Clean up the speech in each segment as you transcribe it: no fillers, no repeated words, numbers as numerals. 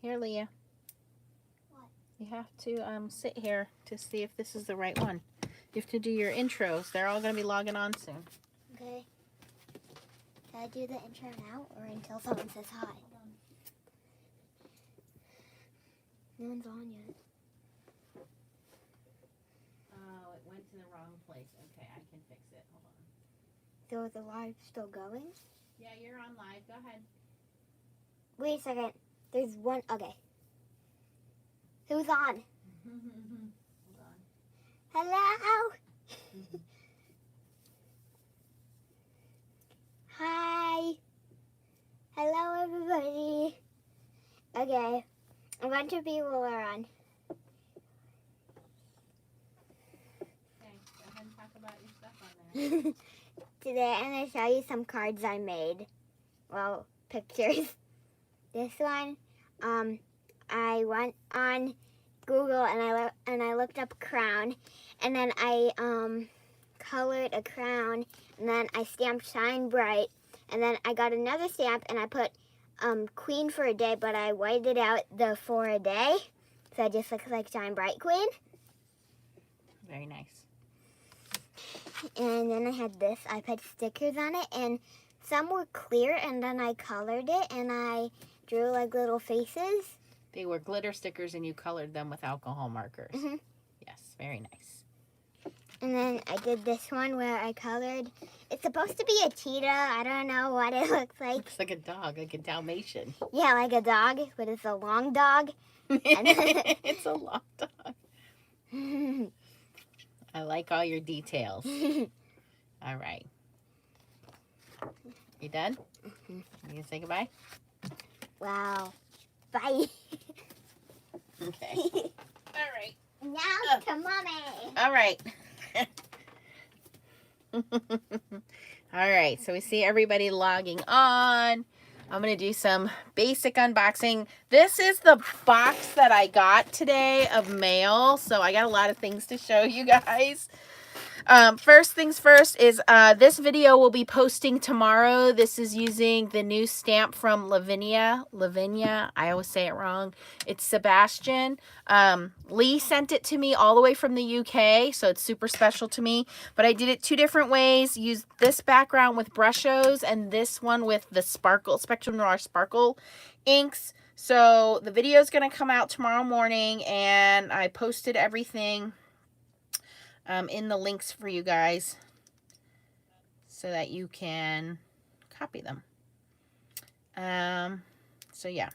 Here, Leah. What? You have to sit here to see if this is the right one. You have to do your intros. They're all going to be logging on soon. Okay. Can I do the intro now or until someone says hi? No one's on yet. Oh, it went to the wrong place. Okay, I can fix it. Hold on. So is the live still going? Yeah, you're on live. Go ahead. Wait a second. There's one. Okay. Who's on? Hold on. Hello. Hi. Hello, everybody. Okay. A bunch of people are on. Okay, go ahead and talk about your stuff on there. Today I'm going to show you some cards I made. Well, pictures. This one, I went on Google and I looked up crown, and then I colored a crown, and then I stamped Shine Bright, and then I got another stamp and I put Queen for a day, but I whited out the for a day, so it just looks like Shine Bright Queen. Very nice. And then I had this. I put stickers on it, and some were clear, and then I colored it, and I drew like little faces. They were glitter stickers and you colored them with alcohol markers. Mm-hmm. Yes, very nice. And then I did this one where I colored. It's supposed to be a cheetah. I don't know what it looks like. Looks like a dog, like a Dalmatian. Yeah, like a dog, but it's a long dog. It's a long dog. I like all your details. All right. You done? Mm-hmm. You gonna say goodbye? Wow. Bye. Okay. All right. Now to mommy. All right. All right. So we see everybody logging on. I'm going to do some basic unboxing. This is the box that I got today of mail. So I got a lot of things to show you guys. First things first is this video will be posting tomorrow. This is using the new stamp from Lavinia. I always say it wrong. It's Sebastian. Lee sent it to me all the way from the UK, so it's super special to me. But I did it two different ways. Used this background with Brushos and this one with the Sparkle Spectrum Noir Sparkle inks. So the video is going to come out tomorrow morning, and I posted everything in the links for you guys so that you can copy them. So yeah.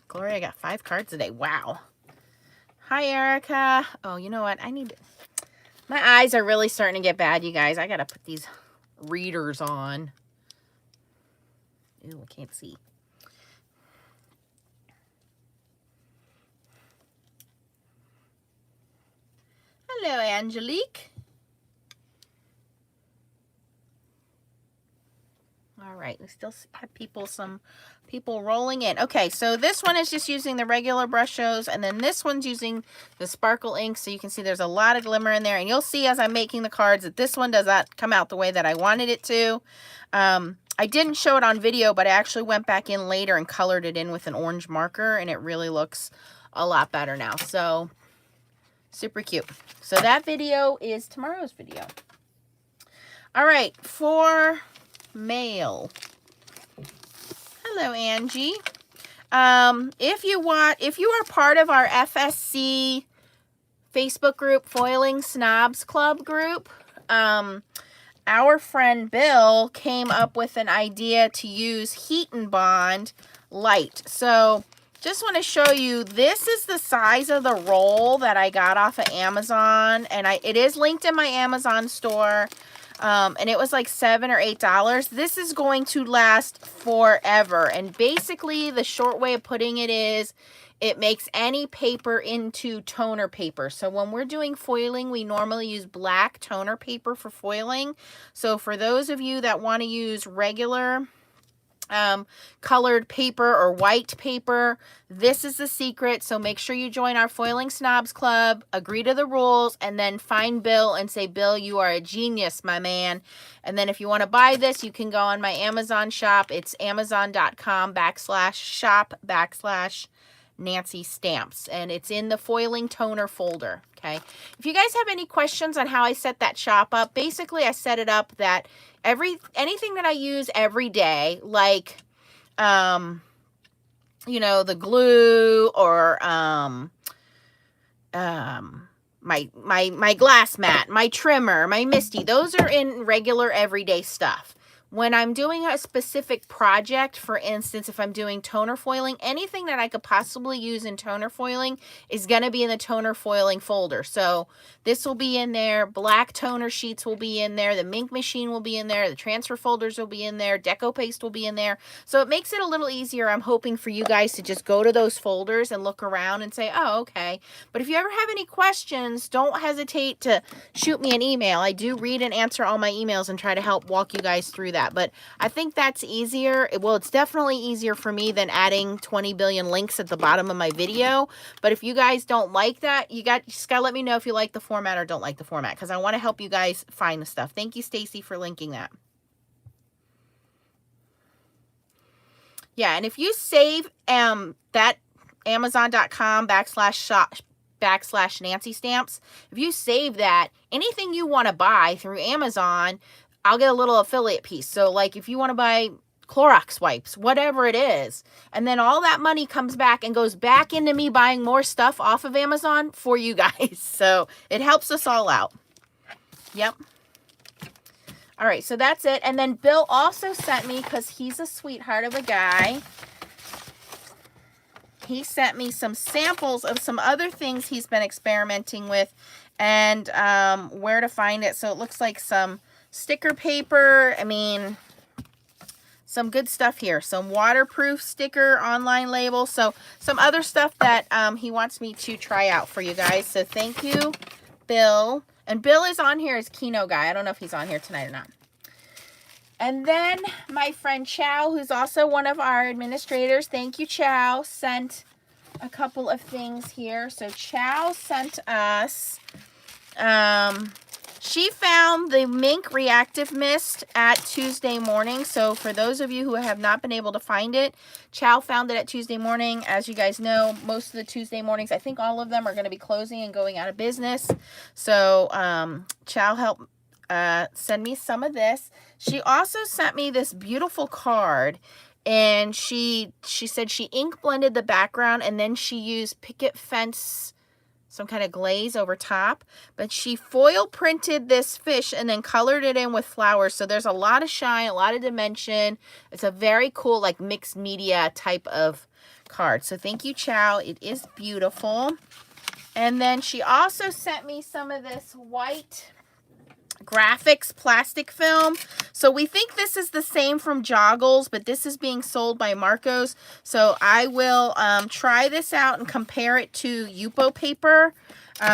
Gloria got 5 cards today. Wow. Hi, Erica. Oh, you know what? My eyes are really starting to get bad, you guys. I got to put these readers on. Ew, I can't see. Hello, Angelique. All right, we still have some people rolling in. Okay, so this one is just using the regular Brushos, and then this one's using the sparkle ink, so you can see there's a lot of glimmer in there, and you'll see as I'm making the cards that this one does not come out the way that I wanted it to. I didn't show it on video, but I actually went back in later and colored it in with an orange marker, and it really looks a lot better now. So super cute. So that video is tomorrow's video. All right, for mail. Hello, Angie. If you are part of our FSC Facebook group, Foiling Snobs Club group, our friend Bill came up with an idea to use Heat and Bond light. So just want to show you, this is the size of the roll that I got off of Amazon, and it is linked in my Amazon store, and it was like $7 or $8. This is going to last forever, and basically the short way of putting it is it makes any paper into toner paper. So when we're doing foiling, we normally use black toner paper for foiling. So for those of you that want to use regular colored paper or white paper. This is the secret. So make sure you join our Foiling Snobs Club, agree to the rules, and then find Bill and say, Bill, you are a genius, my man. And then if you want to buy this, you can go on my Amazon shop. It's amazon.com/shop/Nancy Stamps. And it's in the foiling toner folder. Okay. If you guys have any questions on how I set that shop up, basically I set it up that anything that I use every day, like, you know, the glue or, my glass mat, my trimmer, my Misty, those are in regular everyday stuff. When I'm doing a specific project, for instance, if I'm doing toner foiling, anything that I could possibly use in toner foiling is going to be in the toner foiling folder. So this will be in there. Black toner sheets will be in there. The Mink machine will be in there. The transfer folders will be in there. Deco paste will be in there. So it makes it a little easier. I'm hoping for you guys to just go to those folders and look around and say, oh, okay. But if you ever have any questions, don't hesitate to shoot me an email. I do read and answer all my emails and try to help walk you guys through that. But I think that's easier. Well, it's definitely easier for me than adding 20 billion links at the bottom of my video. But if you guys don't like that, you just gotta let me know if you like the format or don't like the format, because I want to help you guys find the stuff. Thank you, Stacy, for linking that. Yeah, and if you save that amazon.com/shop/Nancy Stamps, if you save that, anything you want to buy through Amazon, I'll get a little affiliate piece. So like if you want to buy Clorox wipes, whatever it is, and then all that money comes back and goes back into me buying more stuff off of Amazon for you guys. So it helps us all out. Yep. All right, so that's it. And then Bill also sent me, because he's a sweetheart of a guy, he sent me some samples of some other things he's been experimenting with and where to find it. So it looks like some sticker paper. I mean, some good stuff here. Some waterproof sticker, online label. So some other stuff that he wants me to try out for you guys. So thank you, Bill. And Bill is on here as Kino Guy. I don't know if he's on here tonight or not. And then my friend Chow, who's also one of our administrators, thank you, Chow, sent a couple of things here. So Chow sent us, she found the Mink Reactive Mist at Tuesday Morning. So for those of you who have not been able to find it, Chow found it at Tuesday Morning. As you guys know, most of the Tuesday mornings, I think all of them are going to be closing and going out of business. So Chow helped send me some of this. She also sent me this beautiful card, and she said she ink blended the background and then she used picket fence, some kind of glaze over top, but she foil printed this fish and then colored it in with flowers. So there's a lot of shine, a lot of dimension. It's a very cool, like, mixed media type of card. So thank you, Chow. It is beautiful. And then she also sent me some of this white graphics plastic film. So we think this is the same from Joggles, but this is being sold by Marcos. So I will try this out and compare it to Yupo paper,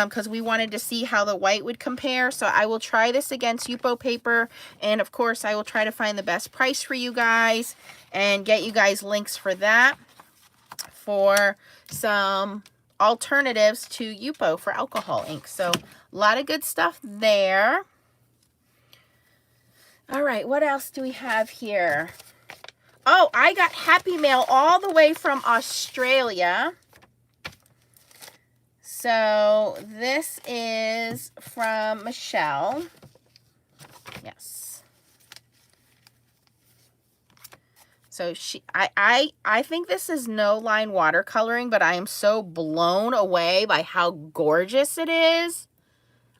because we wanted to see how the white would compare. So I will try this against Yupo paper, and of course I will try to find the best price for you guys and get you guys links for that, for some alternatives to Yupo for alcohol ink. So a lot of good stuff there. All right, what else do we have here? Oh, I got Happy Mail all the way from Australia. So this is from Michelle. Yes. So I think this is no line watercoloring, but I am so blown away by how gorgeous it is.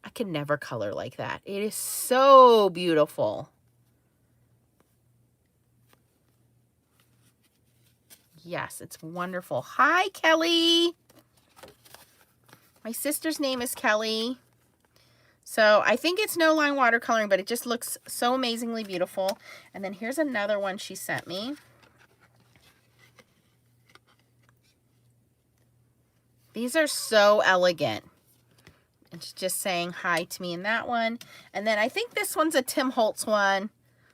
I could never color like that. It is so beautiful. Yes, it's wonderful. Hi, Kelly. My sister's name is Kelly. So I think it's no line watercoloring, but it just looks so amazingly beautiful. And then here's another one she sent me. These are so elegant. It's just saying hi to me in that one. And then I think this one's a Tim Holtz one.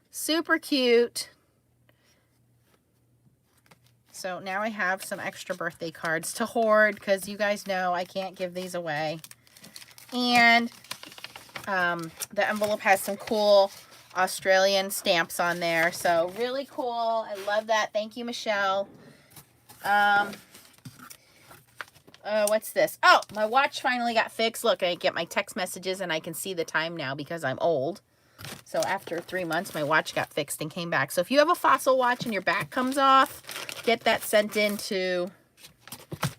Super cute. So now I have some extra birthday cards to hoard because you guys know I can't give these away. And the envelope has some cool Australian stamps on there. So really cool. I love that. Thank you, Michelle. What's this? Oh, my watch finally got fixed. Look, I get my text messages and I can see the time now because I'm old. So after 3 months, my watch got fixed and came back. So if you have a Fossil watch and your back comes off, get that sent in to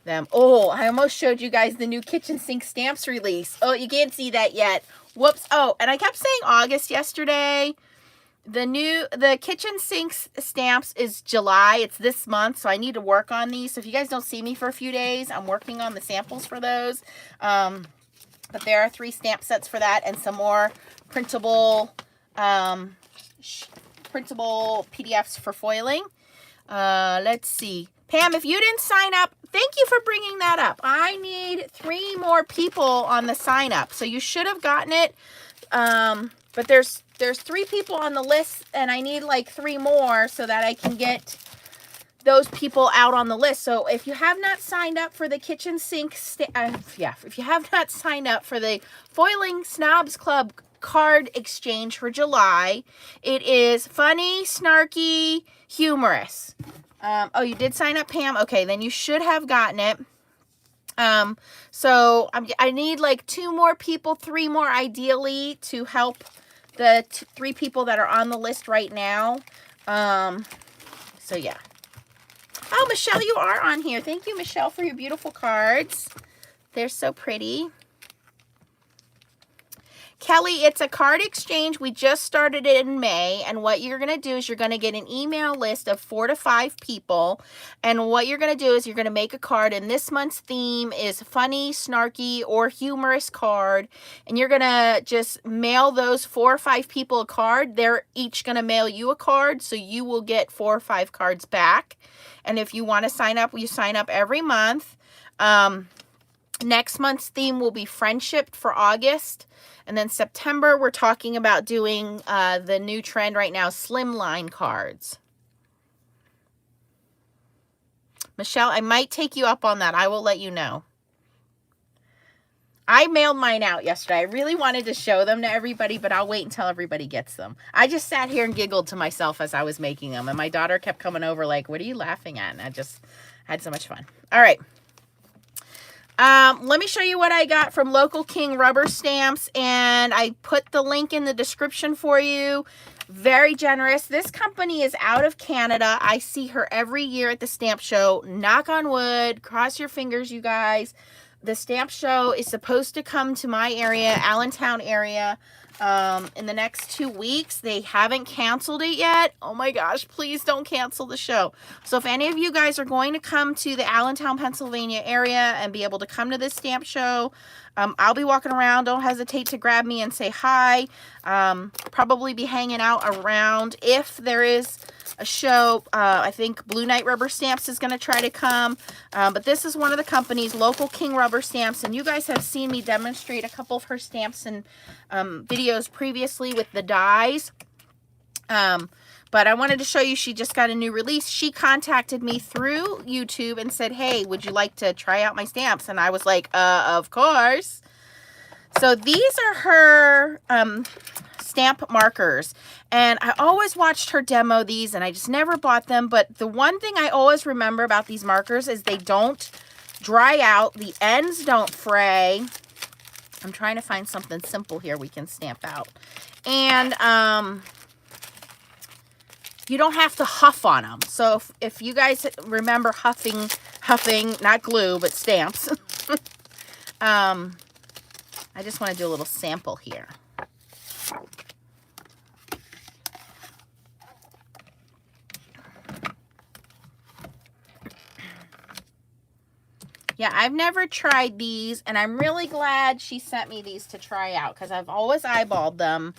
them. Oh, I almost showed you guys the new kitchen sink stamps release. Oh, you can't see that yet. Whoops. Oh, and I kept saying August yesterday. The kitchen sinks stamps is July. It's this month, so I need to work on these. So if you guys don't see me for a few days, I'm working on the samples for those. But there are 3 stamp sets for that and some more printable PDFs for foiling. Let's see. Pam, if you didn't sign up, thank you for bringing that up. I need 3 more people on the sign up. So you should have gotten it. But there's 3 people on the list and I need like 3 more so that I can get those people out on the list. So if you have not signed up for the kitchen sink, if you have not signed up for the Foiling Snobs Club card exchange for July, it is funny, snarky, humorous. Oh, you did sign up, Pam? Okay, then you should have gotten it. So I need like 2 more people, 3 more ideally to help the 3 people that are on the list right now. So yeah. Oh, Michelle, you are on here. Thank you, Michelle, for your beautiful cards. They're so pretty. Kelly, it's a card exchange. We just started it in May, and what you're going to do is you're going to get an email list of 4 to 5 people, and what you're going to do is you're going to make a card, and this month's theme is funny, snarky, or humorous card, and you're going to just mail those 4 or 5 people a card. They're each going to mail you a card, so you will get 4 or 5 cards back, and if you want to sign up, you sign up every month. Next month's theme will be friendship for August. And then September, we're talking about doing the new trend right now, slimline cards. Michelle, I might take you up on that. I will let you know. I mailed mine out yesterday. I really wanted to show them to everybody, but I'll wait until everybody gets them. I just sat here and giggled to myself as I was making them. And my daughter kept coming over like, what are you laughing at? And I just had so much fun. All right. Let me show you what I got from Local King Rubber Stamps, and I put the link in the description for you. Very generous. This company is out of Canada. I see her every year at the stamp show. Knock on wood. Cross your fingers, you guys. The stamp show is supposed to come to my area, Allentown area, in the next 2 weeks. They haven't canceled it yet. Oh my gosh, please don't cancel the show. So if any of you guys are going to come to the Allentown, Pennsylvania area and be able to come to this stamp show, I'll be walking around. Don't hesitate to grab me and say hi. Probably be hanging out around if there is a show. I think Blue Knight Rubber Stamps is going to try to come. But this is one of the companies, Local King Rubber Stamps. And you guys have seen me demonstrate a couple of her stamps and videos previously with the dies. But I wanted to show you, she just got a new release. She contacted me through YouTube and said, hey, would you like to try out my stamps? And I was like, of course. So these are her stamp markers. And I always watched her demo these and I just never bought them. But the one thing I always remember about these markers is they don't dry out. The ends don't fray. I'm trying to find something simple here we can stamp out. And you don't have to huff on them. So if you guys remember huffing, not glue, but stamps. I just want to do a little sample here. Yeah, I've never tried these, and I'm really glad she sent me these to try out because I've always eyeballed them.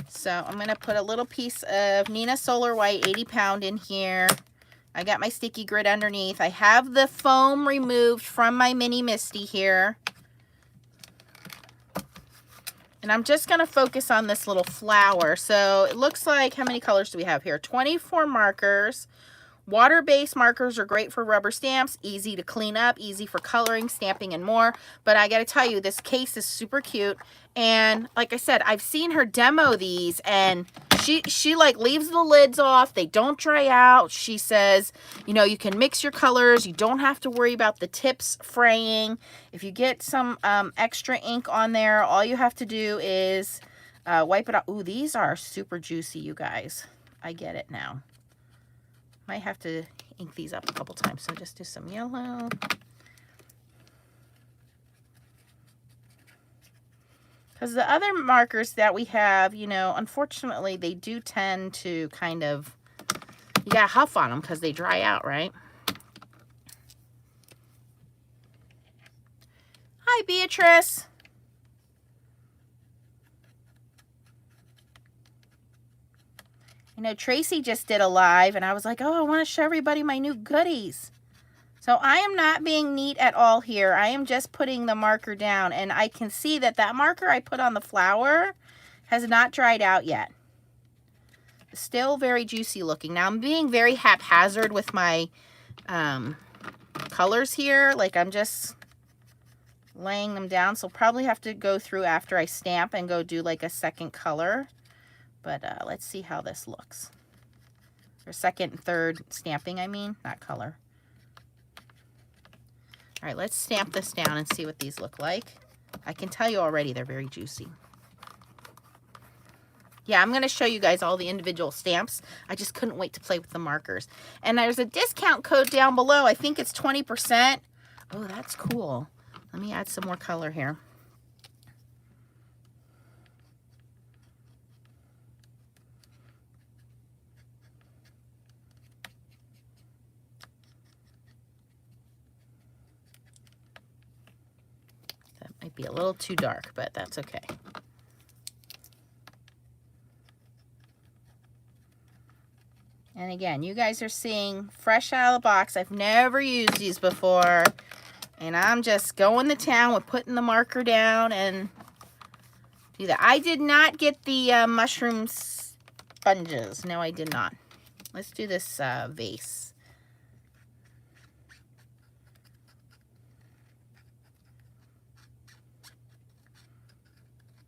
So I'm going to put a little piece of Nina Solar White 80 pound in here. I got my sticky grid underneath. I have the foam removed from my mini Misty here. And I'm just going to focus on this little flower. So it looks like, how many colors do we have here? 24 markers. Water-based markers are great for rubber stamps, easy to clean up, easy for coloring, stamping, and more. But I gotta tell you, this case is super cute. And like I said, I've seen her demo these, and she like leaves the lids off. They don't dry out. She says, you know, you can mix your colors. You don't have to worry about the tips fraying. If you get some extra ink on there, all you have to do is wipe it off. Ooh, these are super juicy, you guys. I get it now. Might have to ink these up a couple times. So just do some yellow. Because the other markers that we have, you know, unfortunately, they do tend to kind of, you got to huff on them because they dry out, right? Hi, Beatrice. You know, Tracy just did a live, and I was like, oh, I want to show everybody my new goodies. So I am not being neat at all here. I am just putting the marker down, and I can see that that marker I put on the flower has not dried out yet. Still very juicy looking. Now I'm being very haphazard with my colors here. Like I'm just laying them down. So probably have to go through after I stamp and go do like a second color. But let's see how this looks. Or second and third stamping, I mean, not color. All right, let's stamp this down and see what these look like. I can tell you already they're very juicy. Yeah, I'm going to show you guys all the individual stamps. I just couldn't wait to play with the markers. And there's a discount code down below. I think it's 20%. Oh, that's cool. Let me add some more color here. That might be a little too dark, but that's okay. And again, you guys are seeing fresh out of the box. I've never used these before. And I'm just going to town with putting the marker down and do that. I did not get the mushroom sponges. No, I did not. Let's do this vase.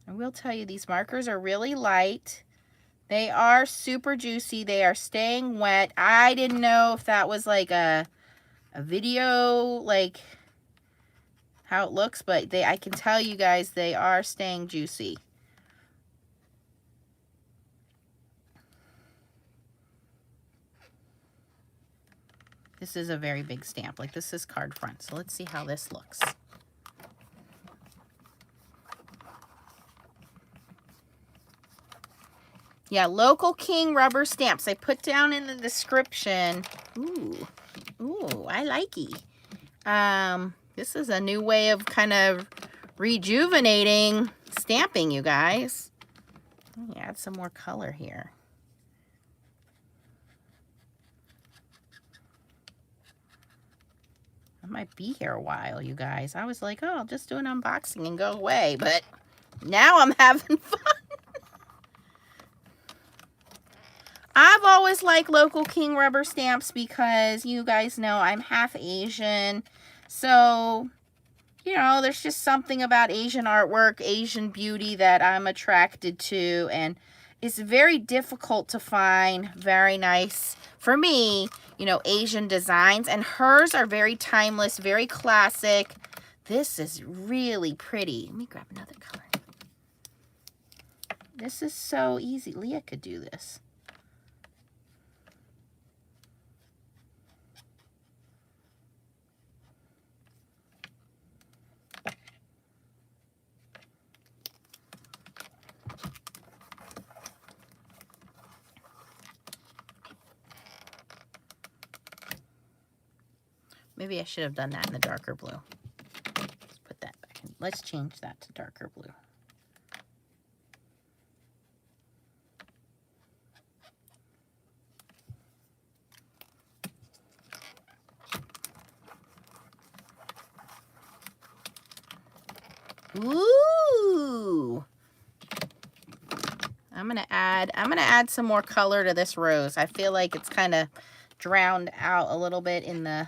I will tell you, these markers are really light. They are super juicy. They are staying wet. I didn't know if that was like a video, like how it looks, but I can tell you guys they are staying juicy. This is a very big stamp. Like this is card front. So let's see how this looks. Yeah, Local King rubber stamps. I put down in the description. Ooh, I likey. This is a new way of kind of rejuvenating stamping, you guys. Let me add some more color here. I might be here a while, you guys. I was like, oh, I'll just do an unboxing and go away, but now I'm having fun. I've always liked Local King rubber stamps because you guys know I'm half Asian. So, you know, there's just something about Asian artwork, Asian beauty that I'm attracted to. And it's very difficult to find very nice, for me, you know, Asian designs. And hers are very timeless, very classic. This is really pretty. Let me grab another color. This is so easy. Leah could do this. Maybe I should have done that in the darker blue. Let's put that back in. Let's change that to darker blue. Ooh. I'm gonna add some more color to this rose. I feel like it's kind of drowned out a little bit in the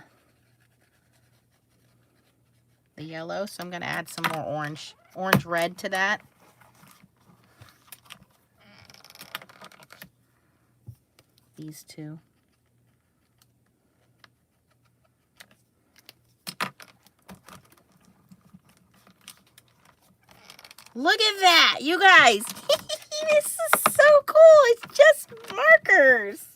yellow. So I'm going to add some more orange red to that. These two. Look at that, you guys. This is so cool. It's just markers.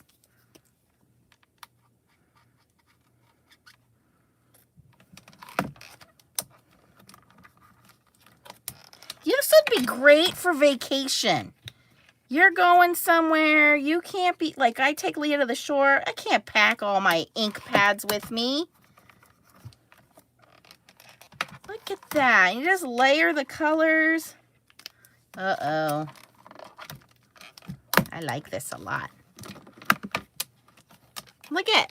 This would be great for vacation. You're going somewhere. You can't be, like I take Leah to the shore. I can't pack all my ink pads with me. Look at that. You just layer the colors. Uh-oh. I like this a lot. Look at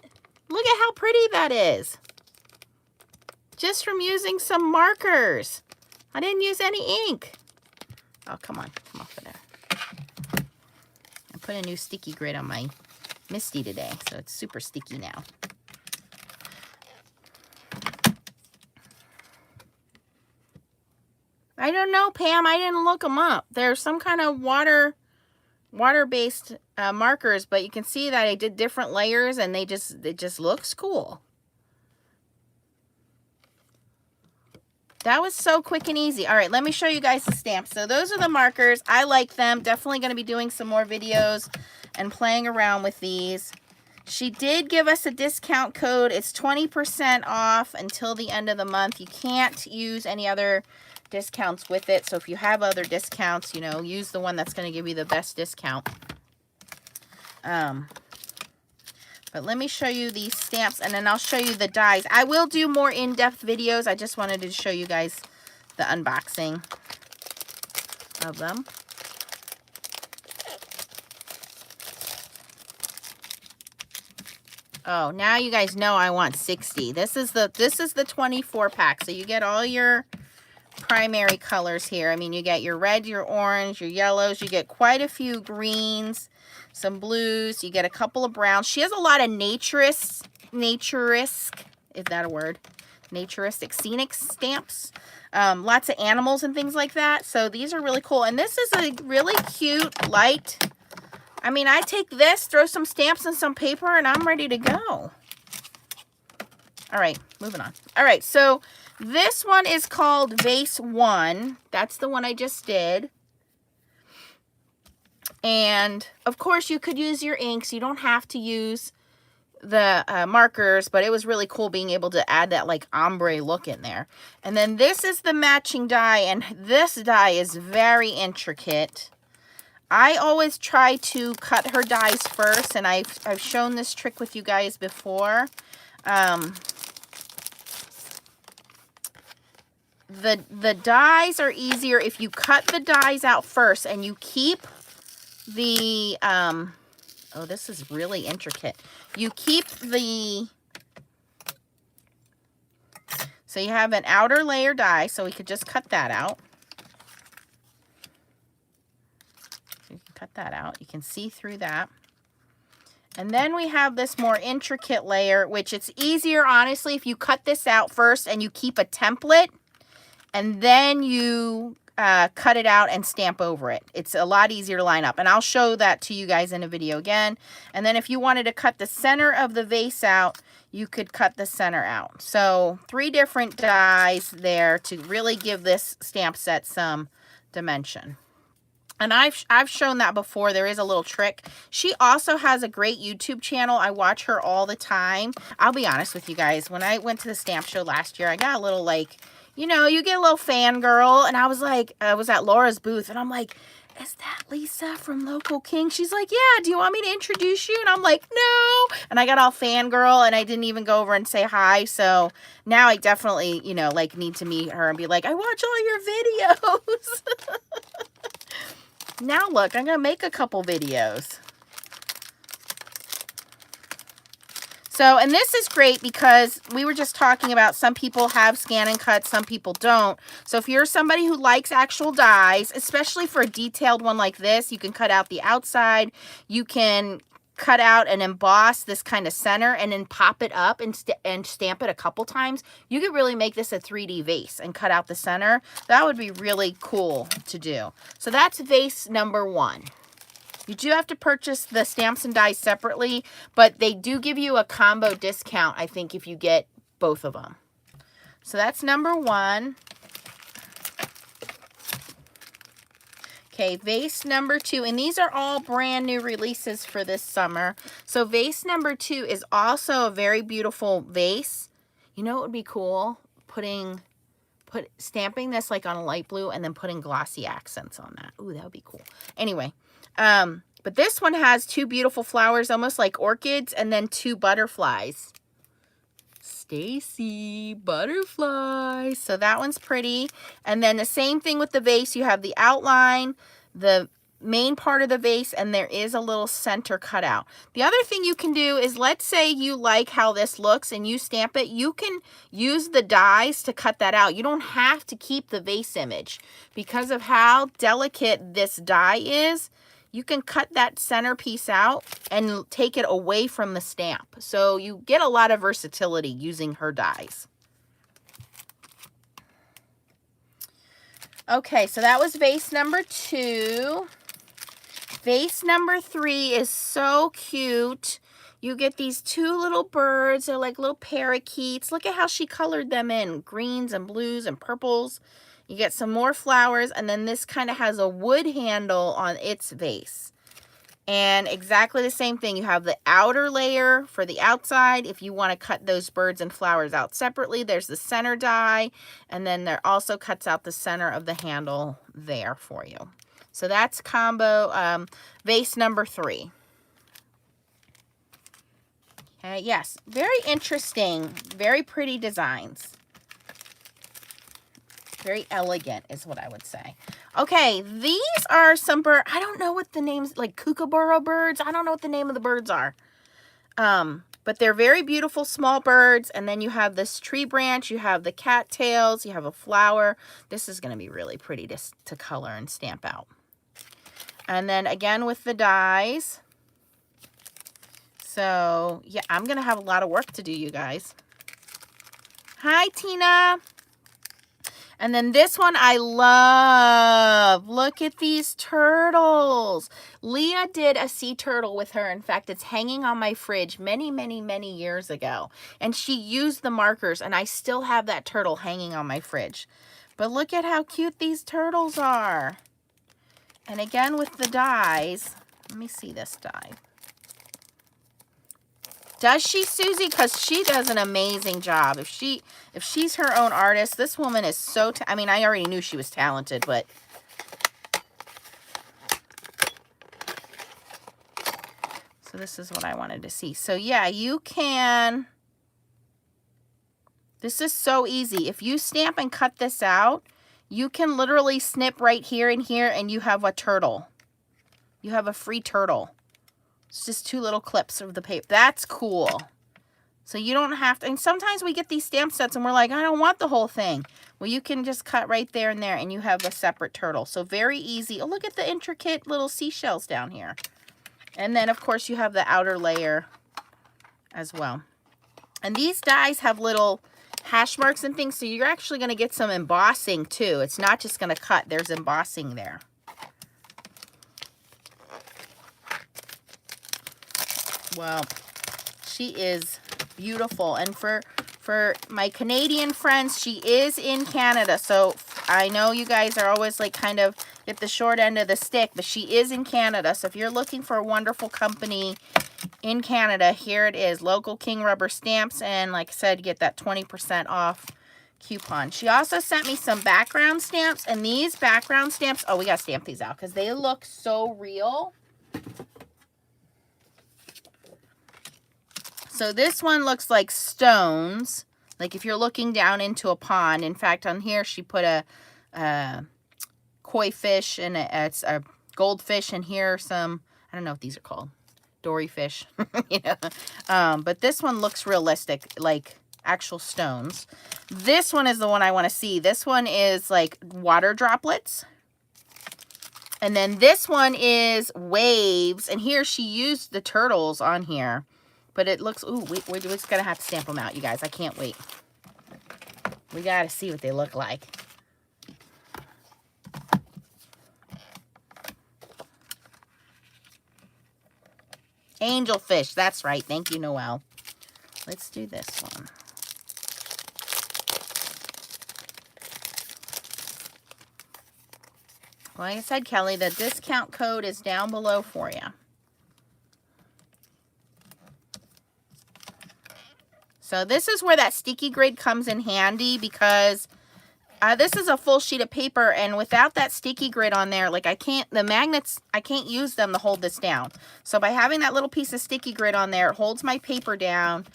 how pretty that is. Just from using some markers. I didn't use any ink. Oh, come off of there. I put a new sticky grid on my Misty today, so it's super sticky now. I don't know, Pam. I didn't look them up. There's some kind of water-based markers, but you can see that I did different layers, and it just looks cool. That was so quick and easy. All right, let me show you guys the stamps. So those are the markers. I like them. Definitely going to be doing some more videos and playing around with these. She did give us a discount code. It's 20% off until the end of the month. You can't use any other discounts with it. So if you have other discounts, you know, use the one that's going to give you the best discount. But let me show you these stamps, and then I'll show you the dies. I will do more in-depth videos. I just wanted to show you guys the unboxing of them. Oh, now you guys know I want 60. This is the 24 pack. So you get all your primary colors here. I mean, you get your red, your orange, your yellows. You get quite a few greens, some blues. You get a couple of browns. She has a lot of naturistic, is that a word? Naturistic, scenic stamps. Lots of animals and things like that. So these are really cool. And this is a really cute, light. I mean, I take this, throw some stamps and some paper, and I'm ready to go. All right, moving on. All right, so this one is called Vase 1. That's the one I just did. And, of course, you could use your inks. You don't have to use the markers, but it was really cool being able to add that, like, ombre look in there. And then this is the matching die, and this die is very intricate. I always try to cut her dies first, and I've shown this trick with you guys before. The dies are easier if you cut the dies out first and you keep the, oh, this is really intricate. You keep the, so you have an outer layer die, so we could just cut that out. So you can cut that out. You can see through that. And then we have this more intricate layer, which it's easier, honestly, if you cut this out first and you keep a template. And then you cut it out and stamp over it. It's a lot easier to line up. And I'll show that to you guys in a video again. And then if you wanted to cut the center of the vase out, you could cut the center out. So 3 different dies there to really give this stamp set some dimension. And I've shown that before. There is a little trick. She also has a great YouTube channel. I watch her all the time. I'll be honest with you guys. When I went to the stamp show last year, I got a little like, you know, you get a little fangirl, and I was like, I was at Laura's booth, and I'm like, is that Lisa from Local King? She's like, yeah, do you want me to introduce you? And I'm like, no. And I got all fangirl, and I didn't even go over and say hi. So now I definitely, you know, like need to meet her and be like, I watch all your videos. Now look, I'm going to make a couple videos. So, and this is great because we were just talking about some people have scan and cut, some people don't. So if you're somebody who likes actual dies, especially for a detailed one like this, you can cut out the outside. You can cut out and emboss this kind of center and then pop it up and stamp it a couple times, you could really make this a 3D vase and cut out the center. That would be really cool to do. So that's vase number 1. You do have to purchase the stamps and dies separately, but they do give you a combo discount, I think, if you get both of them. So that's number 1. Okay, vase number 2, and these are all brand new releases for this summer. So vase number 2 is also a very beautiful vase. You know what would be cool? Stamping this like on a light blue and then putting glossy accents on that. Ooh, that would be cool. Anyway, but this one has 2 beautiful flowers, almost like orchids, and then 2 butterflies. Stacy, butterflies. So that one's pretty. And then the same thing with the vase. You have the outline, the main part of the vase, and there is a little center cutout. The other thing you can do is, let's say you like how this looks and you stamp it, you can use the dies to cut that out. You don't have to keep the vase image. Because of how delicate this die is, you can cut that centerpiece out and take it away from the stamp. So you get a lot of versatility using her dies. Okay, so that was vase number 2. Vase number 3 is so cute. You get these 2 little birds. They're like little parakeets. Look at how she colored them in greens and blues and purples. You get some more flowers, and then this kind of has a wood handle on its vase. And exactly the same thing. You have the outer layer for the outside. If you want to cut those birds and flowers out separately, there's the center die. And then there also cuts out the center of the handle there for you. So that's combo vase number 3. Okay, yes, very interesting, very pretty designs. Very elegant is what I would say. Okay, these are some birds. I don't know what the names, like kookaburra birds. I don't know what the name of the birds are. But they're very beautiful small birds. And then you have this tree branch. You have the cattails. You have a flower. This is going to be really pretty to color and stamp out. And then again with the dies. So, yeah, I'm going to have a lot of work to do, you guys. Hi, Tina. And then this one I love. Look at these turtles. Leah did a sea turtle with her. In fact, it's hanging on my fridge many, many, many years ago. And she used the markers, and I still have that turtle hanging on my fridge. But look at how cute these turtles are. And again with the dies. Let me see this die. Does she, Susie? Because she does an amazing job. If she's her own artist, this woman is so... I mean, I already knew she was talented, but... So this is what I wanted to see. So yeah, you can... This is so easy. If you stamp and cut this out, you can literally snip right here and here, and you have a turtle. You have a free turtle. It's just 2 little clips of the paper. That's cool. So you don't have to, and sometimes we get these stamp sets and we're like, I don't want the whole thing. Well, you can just cut right there and there and you have a separate turtle. So very easy. Oh, look at the intricate little seashells down here. And then, of course, you have the outer layer as well. And these dies have little hash marks and things, so you're actually going to get some embossing too. It's not just going to cut. There's embossing there. Well, she is beautiful. And for my Canadian friends, she is in Canada. So I know you guys are always like kind of get the short end of the stick, but she is in Canada. So if you're looking for a wonderful company in Canada, here it is. Local King Rubber Stamps. And like I said, get that 20% off coupon. She also sent me some background stamps. And these background stamps, oh, we got to stamp these out because they look so real. So this one looks like stones, like if you're looking down into a pond. In fact, on here she put a koi fish and it's a goldfish, and here are some, I don't know what these are called, dory fish, you know. But this one looks realistic, like actual stones. This one is the one I want to see. This one is like water droplets. And then this one is waves. And here she used the turtles on here. But it looks, ooh, we're just going to have to stamp them out, you guys. I can't wait. We got to see what they look like. Angelfish. That's right. Thank you, Noelle. Let's do this one. Like I said, Kelly, the discount code is down below for you. So this is where that sticky grid comes in handy because this is a full sheet of paper, and without that sticky grid on there, like the magnets, I can't use them to hold this down. So by having that little piece of sticky grid on there, it holds my paper down,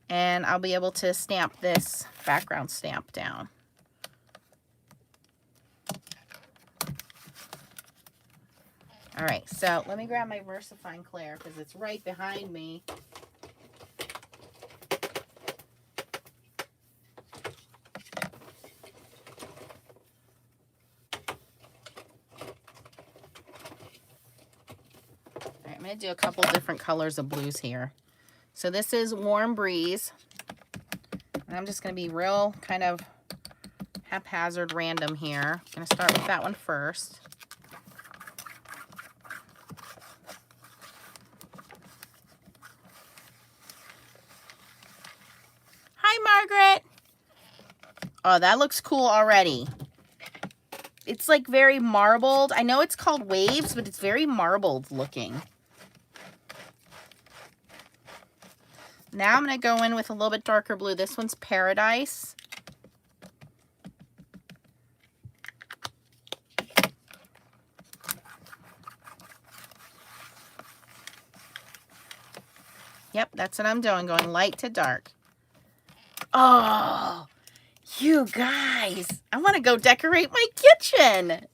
and I'll be able to stamp this background stamp down. All right, so let me grab my VersaFine Claire because it's right behind me. All right, I'm going to do a couple different colors of blues here. So this is Warm Breeze. And I'm just going to be real kind of haphazard random here. I'm going to start with that one first. Margaret. Oh, that looks cool already. It's like very marbled. I know it's called waves, but it's very marbled looking. Now I'm going to go in with a little bit darker blue. This one's Paradise. Yep, that's what I'm doing, going light to dark. Oh, you guys, I want to go decorate my kitchen.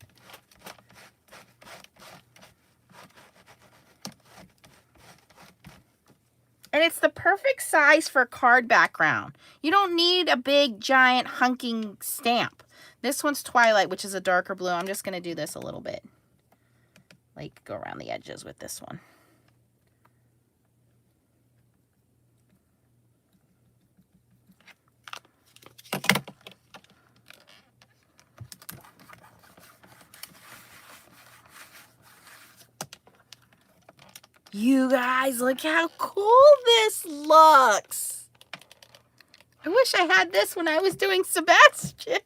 And it's the perfect size for a card background. You don't need a big, giant, hunking stamp. This one's Twilight, which is a darker blue. I'm just going to do this a little bit. Like, go around the edges with this one. You guys, look how cool this looks. I wish I had this when I was doing Sebastian.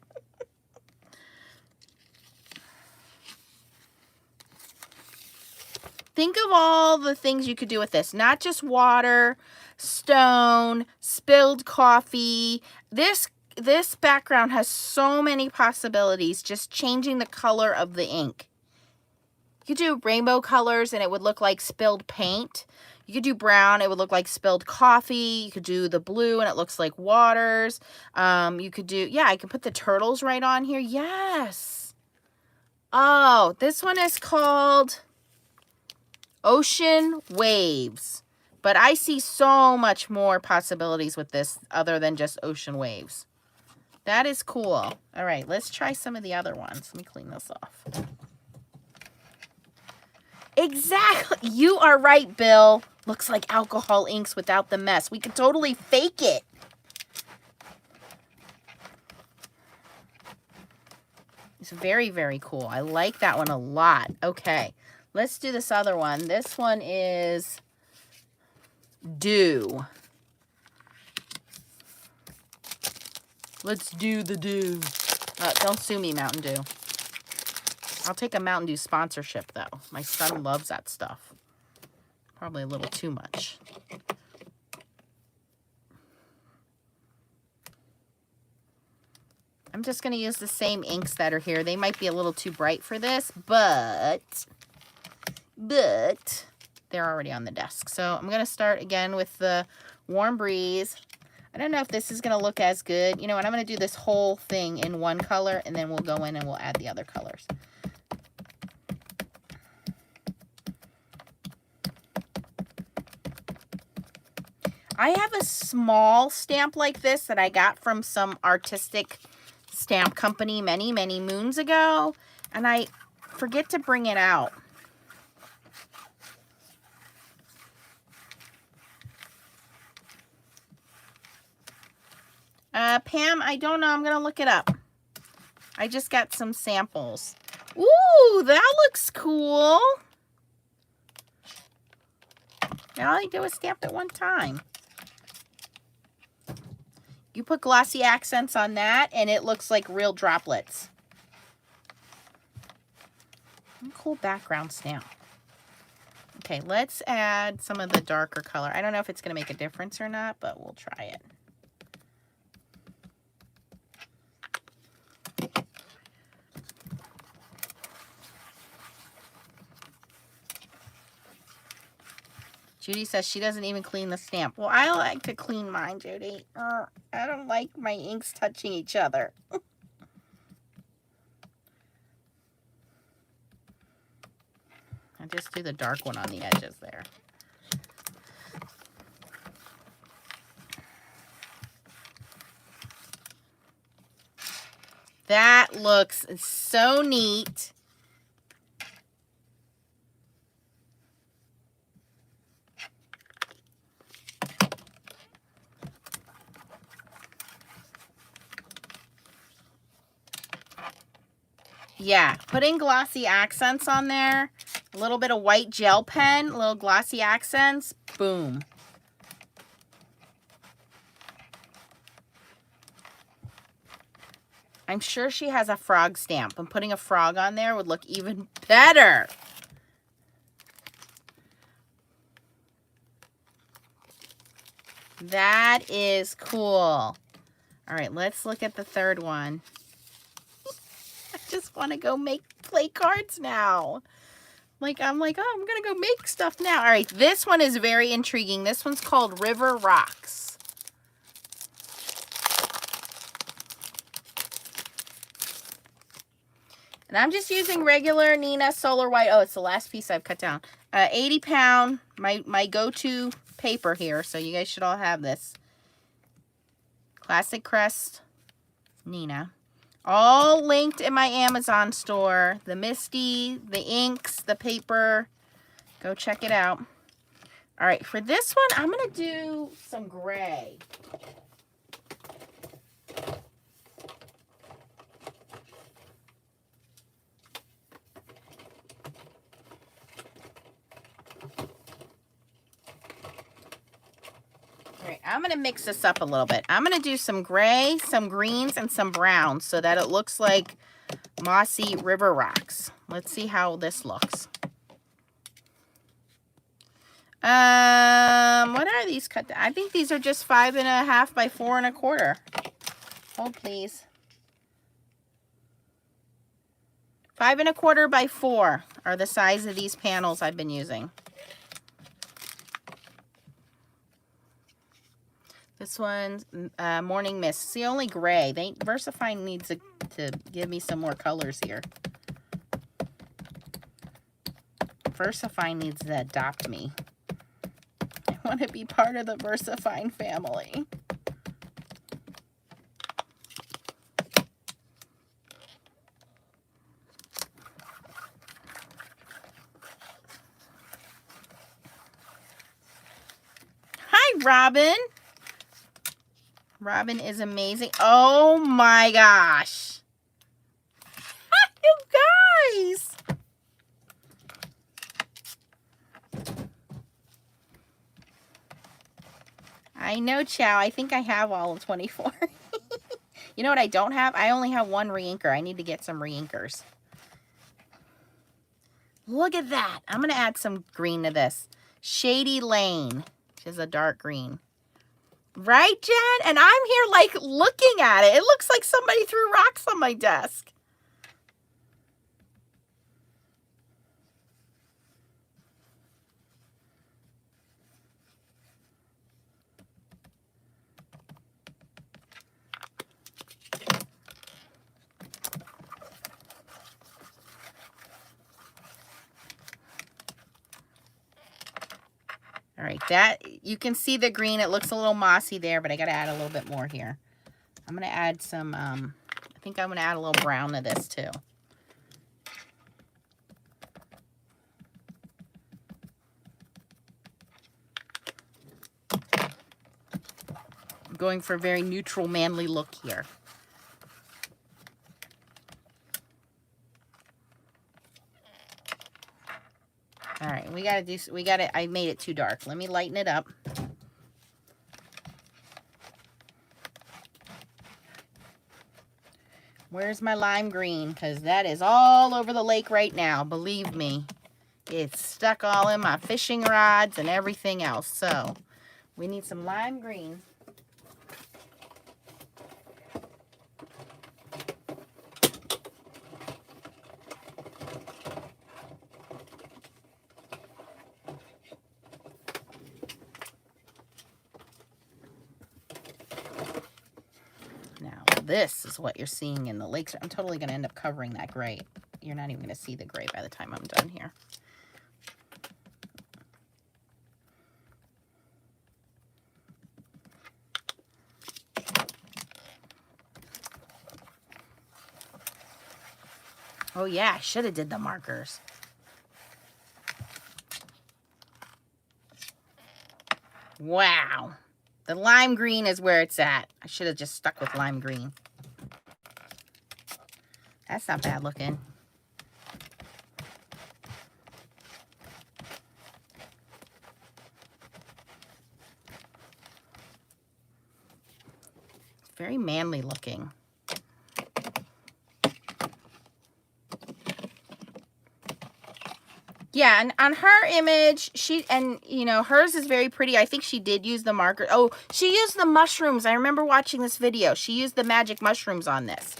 Think of all the things you could do with this. Not just water, stone, spilled coffee. This background has so many possibilities, just changing the color of the ink. You could do rainbow colors and it would look like spilled paint. You could do brown, it would look like spilled coffee. You could do the blue and it looks like waters. You could do, yeah, I can put the turtles right on here. Yes. Oh, this one is called Ocean Waves. But I see so much more possibilities with this other than just ocean waves. That is cool. All right, let's try some of the other ones. Let me clean this off. Exactly. You are right, Bill. Looks like alcohol inks without the mess. We could totally fake it. It's very, very cool. I like that one a lot. Okay, let's do this other one. This one is Dew. Let's do the Dew. Don't sue me, Mountain Dew. I'll take a Mountain Dew sponsorship, though. My son loves that stuff. Probably a little too much. I'm just going to use the same inks that are here. They might be a little too bright for this, but they're already on the desk. So I'm going to start again with the Warm Breeze. I don't know if this is going to look as good. You know what? I'm going to do this whole thing in one color, and then we'll go in and we'll add the other colors. I have a small stamp like this that I got from some artistic stamp company many, many moons ago. And I forget to bring it out. Pam, I don't know. I'm going to look it up. I just got some samples. Ooh, that looks cool. All I do is stamp it one time. You put glossy accents on that, and it looks like real droplets. Cool background stamp. Okay, let's add some of the darker color. I don't know if it's going to make a difference or not, but we'll try it. Judy says she doesn't even clean the stamp. Well, I like to clean mine, Judy. I don't like my inks touching each other. I just do the dark one on the edges there. That looks so neat. Yeah, putting glossy accents on there, a little bit of white gel pen, little glossy accents, boom. I'm sure she has a frog stamp, and putting a frog on there would look even better. That is cool. All right, let's look at the third one. I just want to go play cards now. I'm like, oh, I'm going to go make stuff now. All right, this one is very intriguing. This one's called River Rocks. And I'm just using regular Nina Solar White. Oh, it's the last piece I've cut down. 80 pound, my go-to paper here. So you guys should all have this. Classic Crest Nina. All linked in my Amazon store. The Misty, the inks, the paper. Go check it out. All right, for this one, I'm going to do some gray. I'm going to mix this up a little bit. I'm going to do some gray, some greens, and some browns so that it looks like mossy river rocks. Let's see how this looks. What are these cut down? I think these are just 5.5 by 4 1/4. Hold, please. 5 1/4 by 4 are the size of these panels I've been using. This one's Morning Mist. It's the only gray. VersaFine needs to give me some more colors here. VersaFine needs to adopt me. I want to be part of the VersaFine family. Hi, Robin. Robin is amazing. Oh my gosh. You guys. I know, Chow. I think I have all of 24. You know what I don't have? I only have one re-inker. I need to get some re-inkers. Look at that. I'm going to add some green to this. Shady Lane, which is a dark green. Right, Jen? And I'm here like looking at it. It looks like somebody threw rocks on my desk. All right, that you can see the green. It looks a little mossy there, but I got to add a little bit more here. I'm going to add some, I think I'm going to add a little brown to this too. going for a very neutral, manly look here. All right, I made it too dark. Let me lighten it up. Where's my lime green? Because that is all over the lake right now. Believe me. It's stuck all in my fishing rods and everything else. So we need some lime green. Now this is what you're seeing in the lakes. I'm totally going to end up covering that gray. You're not even going to see the gray by the time I'm done here. Oh yeah, I should have did the markers. Wow. The lime green is where it's at. I should have just stuck with lime green. That's not bad looking. It's very manly looking. Yeah, and on her image, hers is very pretty. I think she did use the marker. Oh, she used the mushrooms. I remember watching this video. She used the magic mushrooms on this.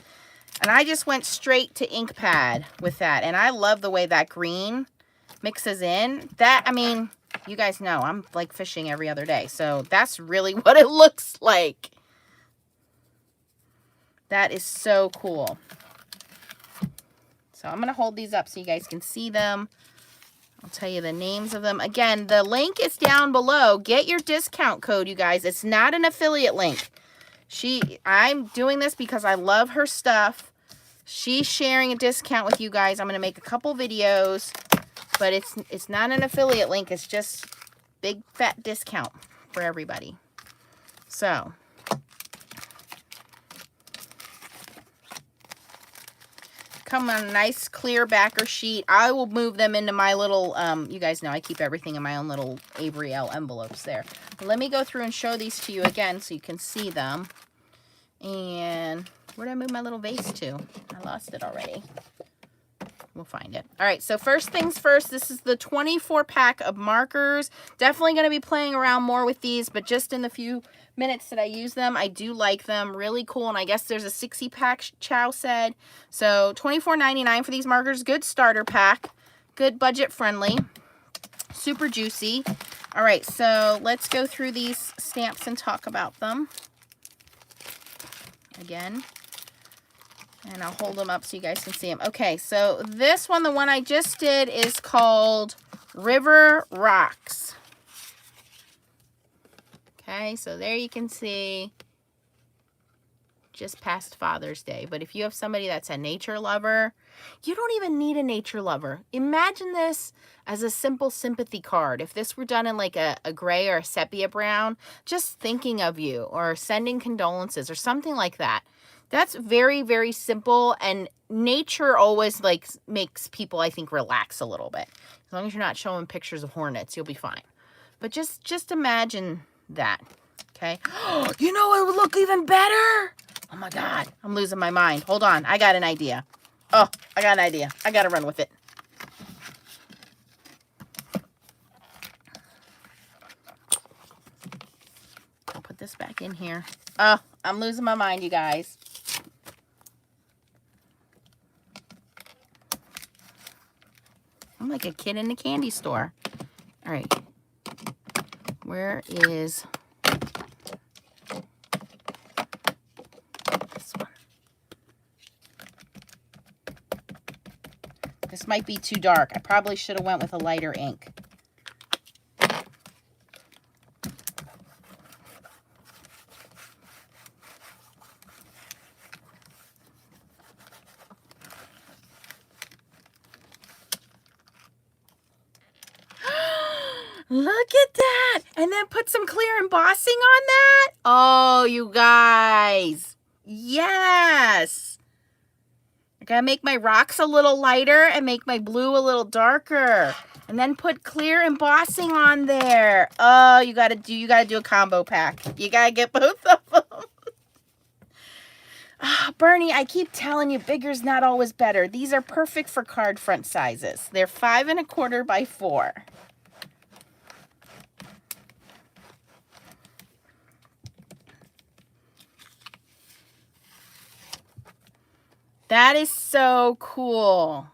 And I just went straight to ink pad with that. And I love the way that green mixes in. That, I mean, you guys know, I'm like fishing every other day. So that's really what it looks like. That is so cool. So I'm going to hold these up so you guys can see them. I'll tell you the names of them. Again, the link is down below. Get your discount code, you guys. It's not an affiliate link. I'm doing this because I love her stuff. She's sharing a discount with you guys. I'm going to make a couple videos, but it's not an affiliate link. It's just big fat discount for everybody. So come on a nice clear backer sheet. I will move them into my little, you guys know I keep everything in my own little Avery L envelopes there. But let me go through and show these to you again so you can see them. And where did I move my little vase to? I lost it already. We'll find it. All right, so first things first, this is the 24 pack of markers. Definitely going to be playing around more with these, but just in the few minutes that I use them, I do like them. Really cool. And I guess there's a 60 pack, Chow said. So $24.99 for these markers. Good starter pack. Good budget friendly. Super juicy. All right, so let's go through these stamps and talk about them again. And I'll hold them up so you guys can see them. Okay, so this one, the one I just did, is called River Rocks. Okay, so there you can see just past Father's Day. But if you have somebody that's a nature lover, you don't even need a nature lover. Imagine this as a simple sympathy card. If this were done in like a gray or a sepia brown, just thinking of you or sending condolences or something like that. That's very, very simple, and nature always like makes people, I think, relax a little bit. As long as you're not showing pictures of hornets, you'll be fine. But just imagine that, okay? You know it would look even better? Oh my God, I'm losing my mind. Hold on, I got an idea. Oh, I got an idea. I gotta run with it. I'll put this back in here. Oh, I'm losing my mind, you guys. I'm like a kid in a candy store. All right. Where is this one? This might be too dark. I probably should have went with a lighter ink. Look at that. And then put some clear embossing on that. Oh, you guys. Yes. I gotta make my rocks a little lighter and make my blue a little darker. And then put clear embossing on there. Oh, you gotta do a combo pack. You gotta get both of them. Oh, Bernie, I keep telling you, bigger's not always better. These are perfect for card front sizes. They're 5 1/4 by 4. That is so cool.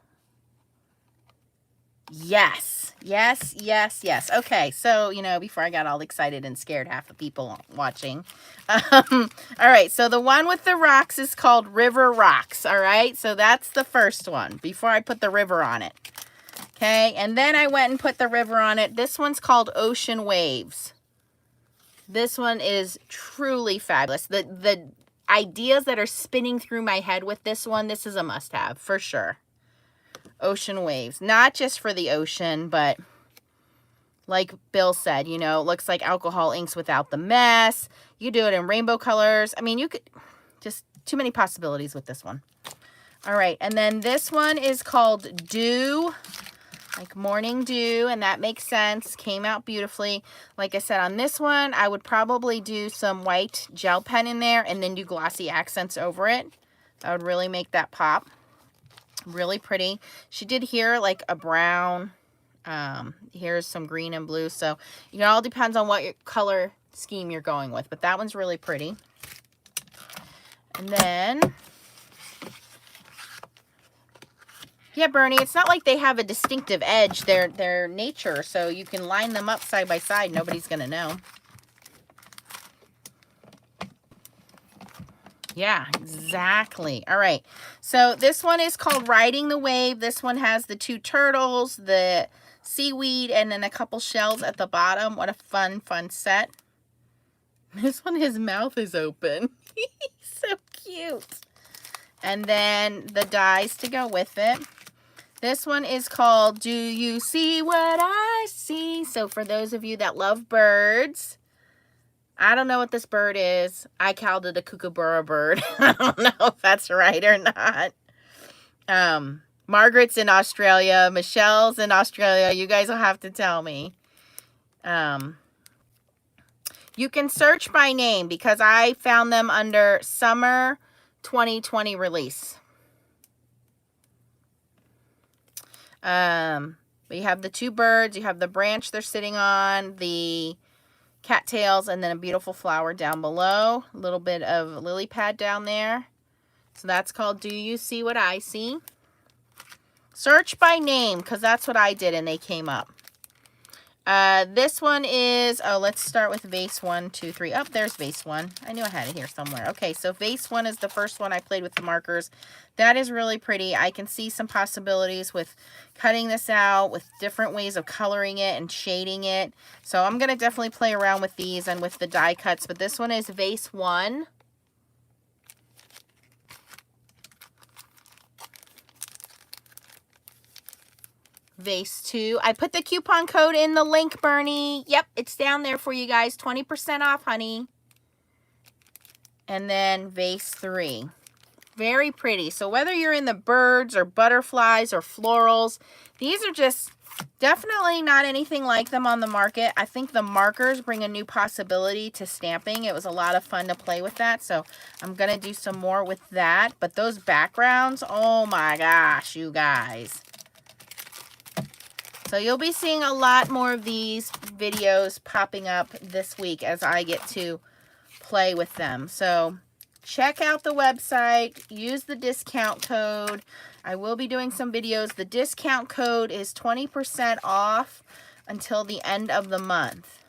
Yes, yes, yes, yes. Okay, so, before I got all excited and scared half the people watching. All right, so the one with the rocks is called River Rocks, all right? So that's the first one, before I put the river on it. Okay, and then I went and put the river on it. This one's called Ocean Waves. This one is truly fabulous. The ideas that are spinning through my head with this one, this is a must-have for sure. Ocean Waves, not just for the ocean, but like Bill said, it looks like alcohol inks without the mess. You do it in rainbow colors. I mean, you could just too many possibilities with this one. All right, and then this one is called Dew, like morning dew, and that makes sense. Came out beautifully. Like I said, on this one, I would probably do some white gel pen in there and then do glossy accents over it. That would really make that pop. Really pretty. She did here like a brown. Here's some green and blue. So, it all depends on what your color scheme you're going with. But that one's really pretty. And then, yeah, Bernie, it's not like they have a distinctive edge. They're nature, so you can line them up side by side. Nobody's going to know. Yeah, exactly. All right. So this one is called Riding the Wave. This one has the 2 turtles, the seaweed, and then a couple shells at the bottom. What a fun, fun set. This one, his mouth is open. He's so cute. And then the dies to go with it. This one is called Do You See What I See? So for those of you that love birds, I don't know what this bird is. I called it a kookaburra bird. I don't know if that's right or not. Margaret's in Australia. Michelle's in Australia. You guys will have to tell me. You can search by name because I found them under Summer 2020 release. But you have the 2 birds. You have the branch they're sitting on, the cattails, and then a beautiful flower down below. A little bit of lily pad down there. So that's called Do You See What I See? Search by name because that's what I did and they came up. This one is, let's start with vase 1, 2, 3. Oh, there's vase 1. I knew I had it here somewhere. Okay, so vase 1 is the first one I played with the markers. That is really pretty. I can see some possibilities with cutting this out, with different ways of coloring it and shading it. So I'm going to definitely play around with these and with the die cuts. But this one is vase 1. Vase 2. I put the coupon code in the link, Bernie. Yep, it's down there for you guys. 20% off, honey. And then vase 3. Very pretty. So whether you're in the birds or butterflies or florals, these are just definitely not anything like them on the market. I think the markers bring a new possibility to stamping. It was a lot of fun to play with that. So I'm going to do some more with that. But those backgrounds, oh my gosh, you guys. So you'll be seeing a lot more of these videos popping up this week as I get to play with them. So check out the website, use the discount code. I will be doing some videos. The discount code is 20% off until the end of the month.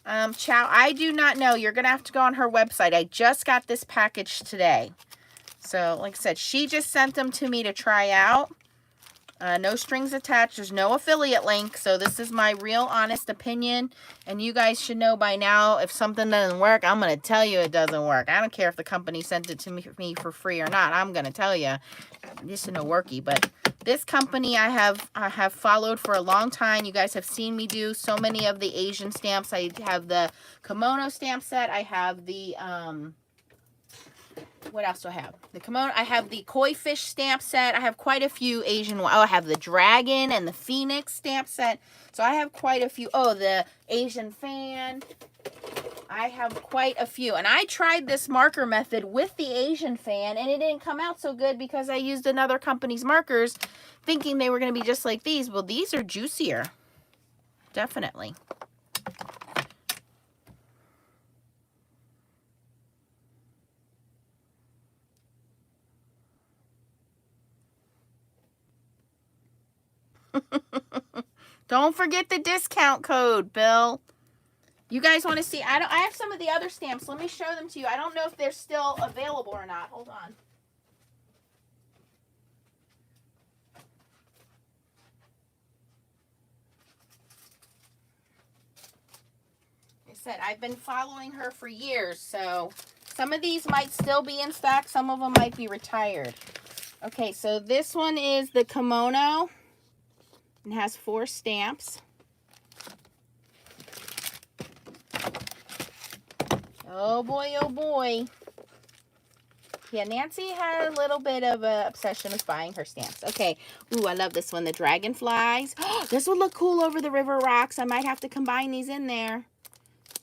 Chow, I do not know. You're going to have to go on her website. I just got this package today. So like I said, she just sent them to me to try out. No strings attached. There's no affiliate link. So this is my real honest opinion. And you guys should know by now, if something doesn't work, I'm going to tell you it doesn't work. I don't care if the company sent it to me for free or not. I'm going to tell you this is no worky. But this company I have followed for a long time. You guys have seen me do so many of the Asian stamps. I have the kimono stamp set. I have the what else do I have? The kimono. I have the koi fish stamp set. I have quite a few Asian. Oh, I have the dragon and the phoenix stamp set. So I have quite a few. Oh, the Asian fan. I have quite a few. And I tried this marker method with the Asian fan, and it didn't come out so good because I used another company's markers thinking they were going to be just like these. Well, these are juicier. Definitely. Don't forget the discount code, Bill. You guys want to see? I have some of the other stamps. Let me show them to you. I don't know if they're still available or not. Hold on. Like I said, I've been following her for years, so some of these might still be in stock. Some of them might be retired. Okay, so this one is the kimono. It has 4 stamps. Oh boy, oh boy. Yeah, Nancy had a little bit of an obsession with buying her stamps. Okay. Ooh, I love this one. The dragonflies. Oh, this would look cool over the river rocks. I might have to combine these in there.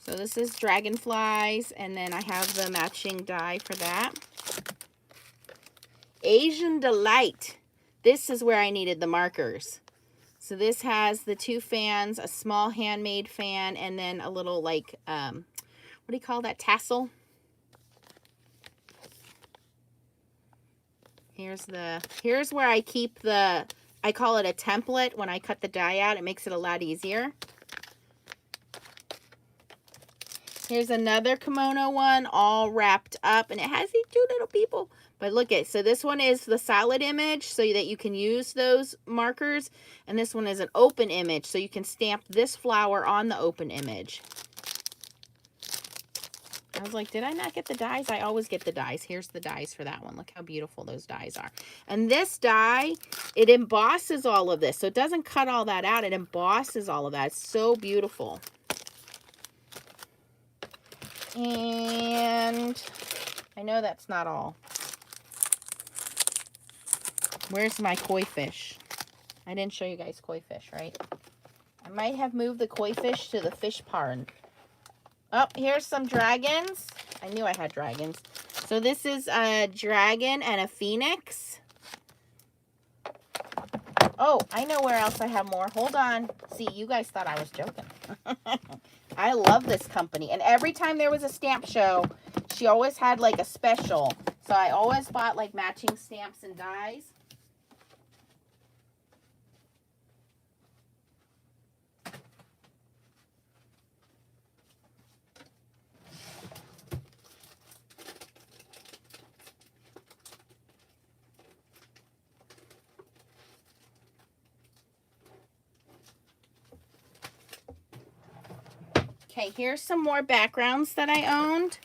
So this is dragonflies, and then I have the matching die for that. Asian Delight. This is where I needed the markers. So this has the 2 fans, a small handmade fan, and then a little like, what do you call that, tassel? Here's where I keep the, I call it a template. When I cut the die out, it makes it a lot easier. Here's another kimono one, all wrapped up, and it has these 2 little people. But look at, so this one is the solid image so that you can use those markers, and this one is an open image so you can stamp this flower on the open image. I was like, did I not get the dies? I always get the dies. Here's the dies for that one. Look how beautiful those dies are. And this die, it embosses all of this. So it doesn't cut all that out. It embosses all of that. It's so beautiful. And I know that's not all. Where's my koi fish? I didn't show you guys koi fish, right? I might have moved the koi fish to the fish pond. Oh, here's some dragons. I knew I had dragons. So this is a dragon and a phoenix. Oh, I know where else I have more. Hold on. See, you guys thought I was joking. I love this company. And every time there was a stamp show, she always had like a special. So I always bought like matching stamps and dies. Okay, here's some more backgrounds that I owned.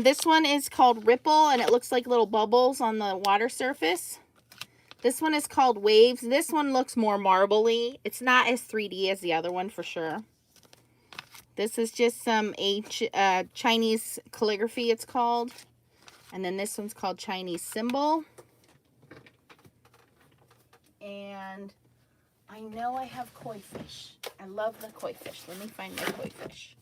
This one is called Ripple, and it looks like little bubbles on the water surface. This one is called Waves. This one looks more marbly. It's not as 3D as the other one for sure. This is just some Chinese calligraphy, it's called. And then this one's called Chinese Symbol. And I know I have koi fish. I love the koi fish. Let me find my koi fish.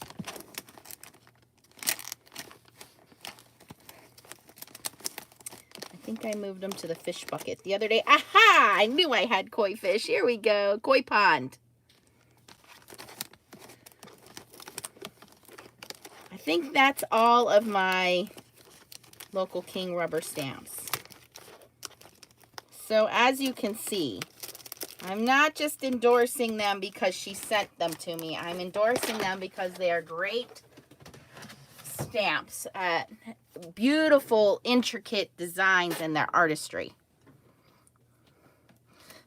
I think I moved them to the fish bucket the other day. Aha! I knew I had koi fish. Here we go. Koi pond. I think that's all of my Local King rubber stamps. So as you can see, I'm not just endorsing them because she sent them to me. I'm endorsing them because they are great stamps. Beautiful, intricate designs and their artistry.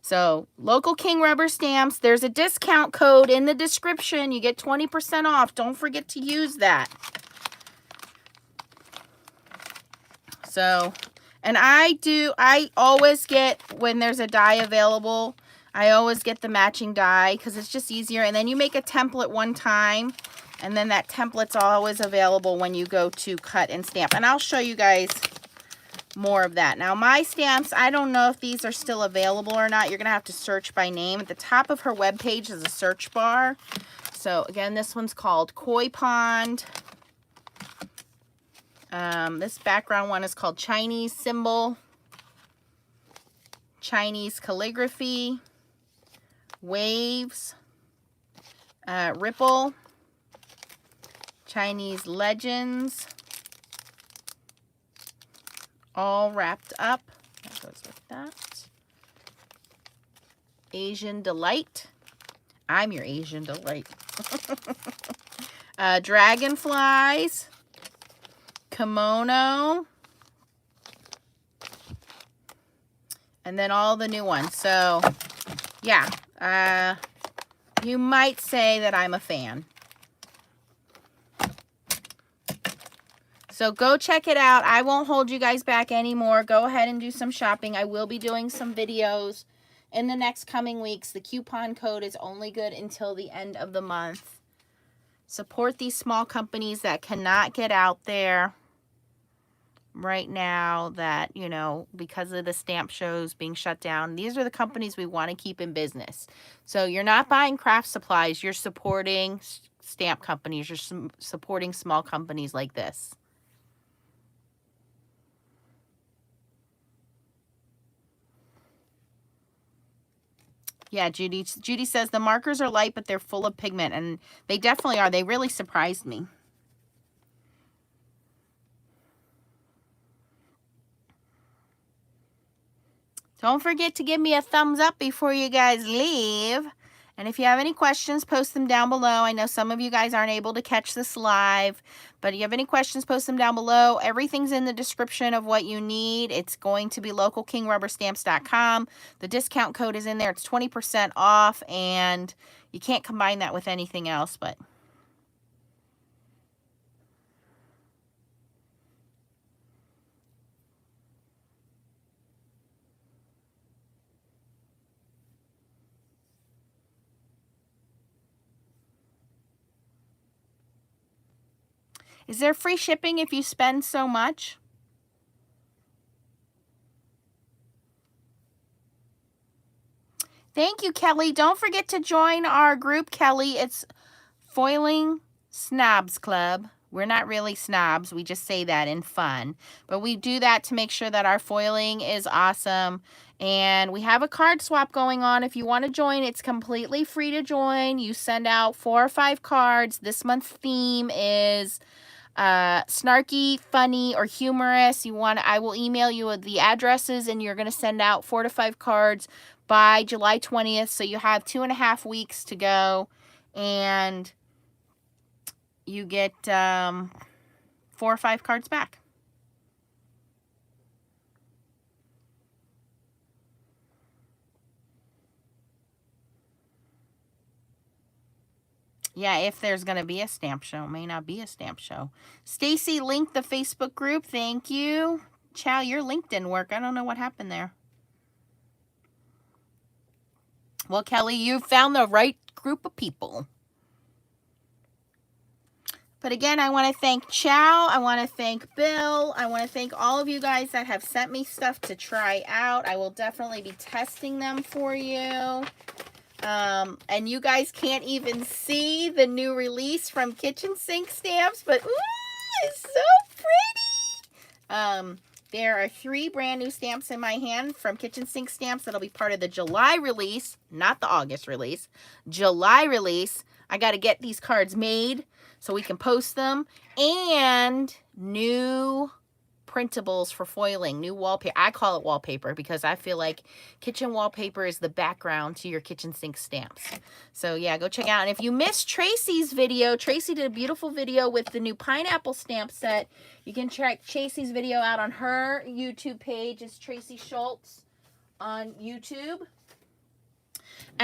So, Local King rubber stamps. There's a discount code in the description. You get 20% off. Don't forget to use that. So, and I always get, when there's a die available, I always get the matching die because it's just easier. And then you make a template one time, and then that template's always available when you go to cut and stamp. And I'll show you guys more of that. Now, my stamps, I don't know if these are still available or not. You're going to have to search by name. At the top of her webpage is a search bar. So, again, this one's called Koi Pond. This background one is called Chinese Symbol, Chinese Calligraphy, Waves, Ripple, Chinese Legends, all wrapped up. That goes with that. Asian Delight. I'm your Asian Delight. Dragonflies. Kimono. And then all the new ones. So, yeah. You might say that I'm a fan. So go check it out. I won't hold you guys back anymore. Go ahead and do some shopping. I will be doing some videos in the next coming weeks. The coupon code is only good until the end of the month. Support these small companies that cannot get out there right now, that, you know, because of the stamp shows being shut down. These are the companies we want to keep in business. So you're not buying craft supplies. You're supporting stamp companies. You're supporting small companies like this. Yeah, Judy says the markers are light, but they're full of pigment, and they definitely are. They really surprised me. Don't forget to give me a thumbs up before you guys leave. And if you have any questions, post them down below. I know some of you guys aren't able to catch this live, but if you have any questions, post them down below. Everything's in the description of what you need. It's going to be localkingrubberstamps.com. The discount code is in there. It's 20% off, and you can't combine that with anything else, but... Is there free shipping if you spend so much? Thank you, Kelly. Don't forget to join our group, Kelly. It's Foiling Snobs Club. We're not really snobs. We just say that in fun. But we do that to make sure that our foiling is awesome. And we have a card swap going on. If you want to join, it's completely free to join. You send out 4 or 5 cards. This month's theme is... snarky, funny, or humorous. I will email you the addresses, and you're going to send out 4 to 5 cards by July 20th. So you have 2.5 weeks to go, and you get 4 or 5 cards back. Yeah, if there's going to be a stamp show. May not be a stamp show. Stacy linked the Facebook group. Thank you. Chow, your link didn't work. I don't know what happened there. Well, Kelly, you found the right group of people. But again, I want to thank Chow. I want to thank Bill. I want to thank all of you guys that have sent me stuff to try out. I will definitely be testing them for you. And you guys can't even see the new release from Kitchen Sink Stamps, but ooh, it's so pretty. There are 3 brand new stamps in my hand from Kitchen Sink Stamps that'll be part of the July release, not the August release. July release. I got to get these cards made so we can post them, and new printables for foiling, new wallpaper. I call it wallpaper because I feel like kitchen wallpaper is the background to your kitchen sink stamps. So yeah, go check out. And if you missed Tracy's video, Tracy did a beautiful video with the new pineapple stamp set. You can check Tracy's video out on her YouTube page. It's Tracy Schultz on YouTube.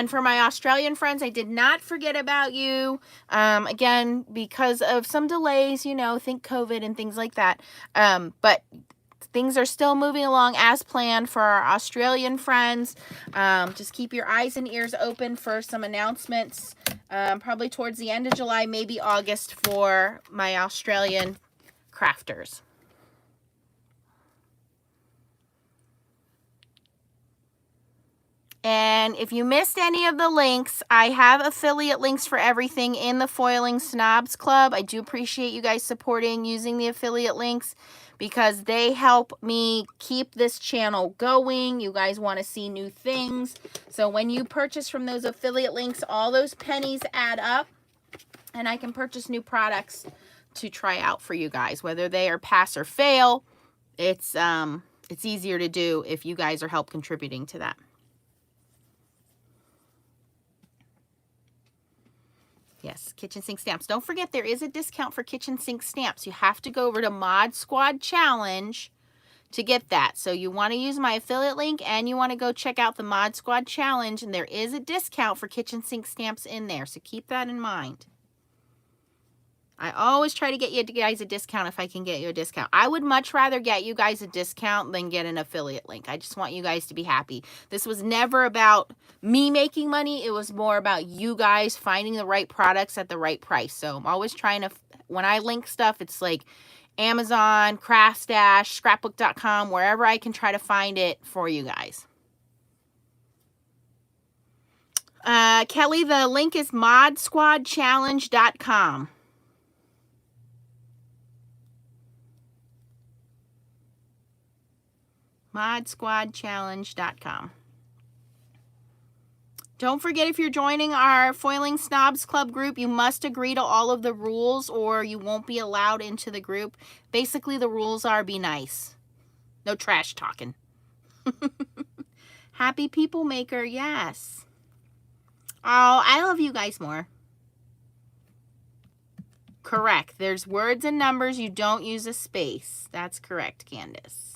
And for my Australian friends, I did not forget about you. Again, because of some delays, you know, think COVID and things like that. But things are still moving along as planned for our Australian friends. Just keep your eyes and ears open for some announcements, probably towards the end of July, maybe August, for my Australian crafters. And if you missed any of the links, I have affiliate links for everything in the Foiling Snobs Club. I do appreciate you guys supporting using the affiliate links because they help me keep this channel going. You guys want to see new things. So when you purchase from those affiliate links, all those pennies add up and I can purchase new products to try out for you guys. Whether they are pass or fail, it's easier to do if you guys are help contributing to that. Yes, kitchen sink stamps. Don't forget there is a discount for kitchen sink stamps. You have to go over to Mod Squad Challenge to get that. So you want to use my affiliate link and you want to go check out the Mod Squad Challenge, and there is a discount for kitchen sink stamps in there. So keep that in mind. I always try to get you guys a discount if I can get you a discount. I would much rather get you guys a discount than get an affiliate link. I just want you guys to be happy. This was never about me making money. It was more about you guys finding the right products at the right price. So I'm always trying to, when I link stuff, it's like Amazon, CraftStash, scrapbook.com, wherever I can try to find it for you guys. Kelly, the link is modsquadchallenge.com. modsquadchallenge.com. Don't forget, if you're joining our Foiling Snobs Club group, you must agree to all of the rules or you won't be allowed into the group. Basically, the rules are be nice. No trash talking. Happy People Maker, yes. Oh, I love you guys more. Correct. There's words and numbers. You don't use a space. That's correct, Candace.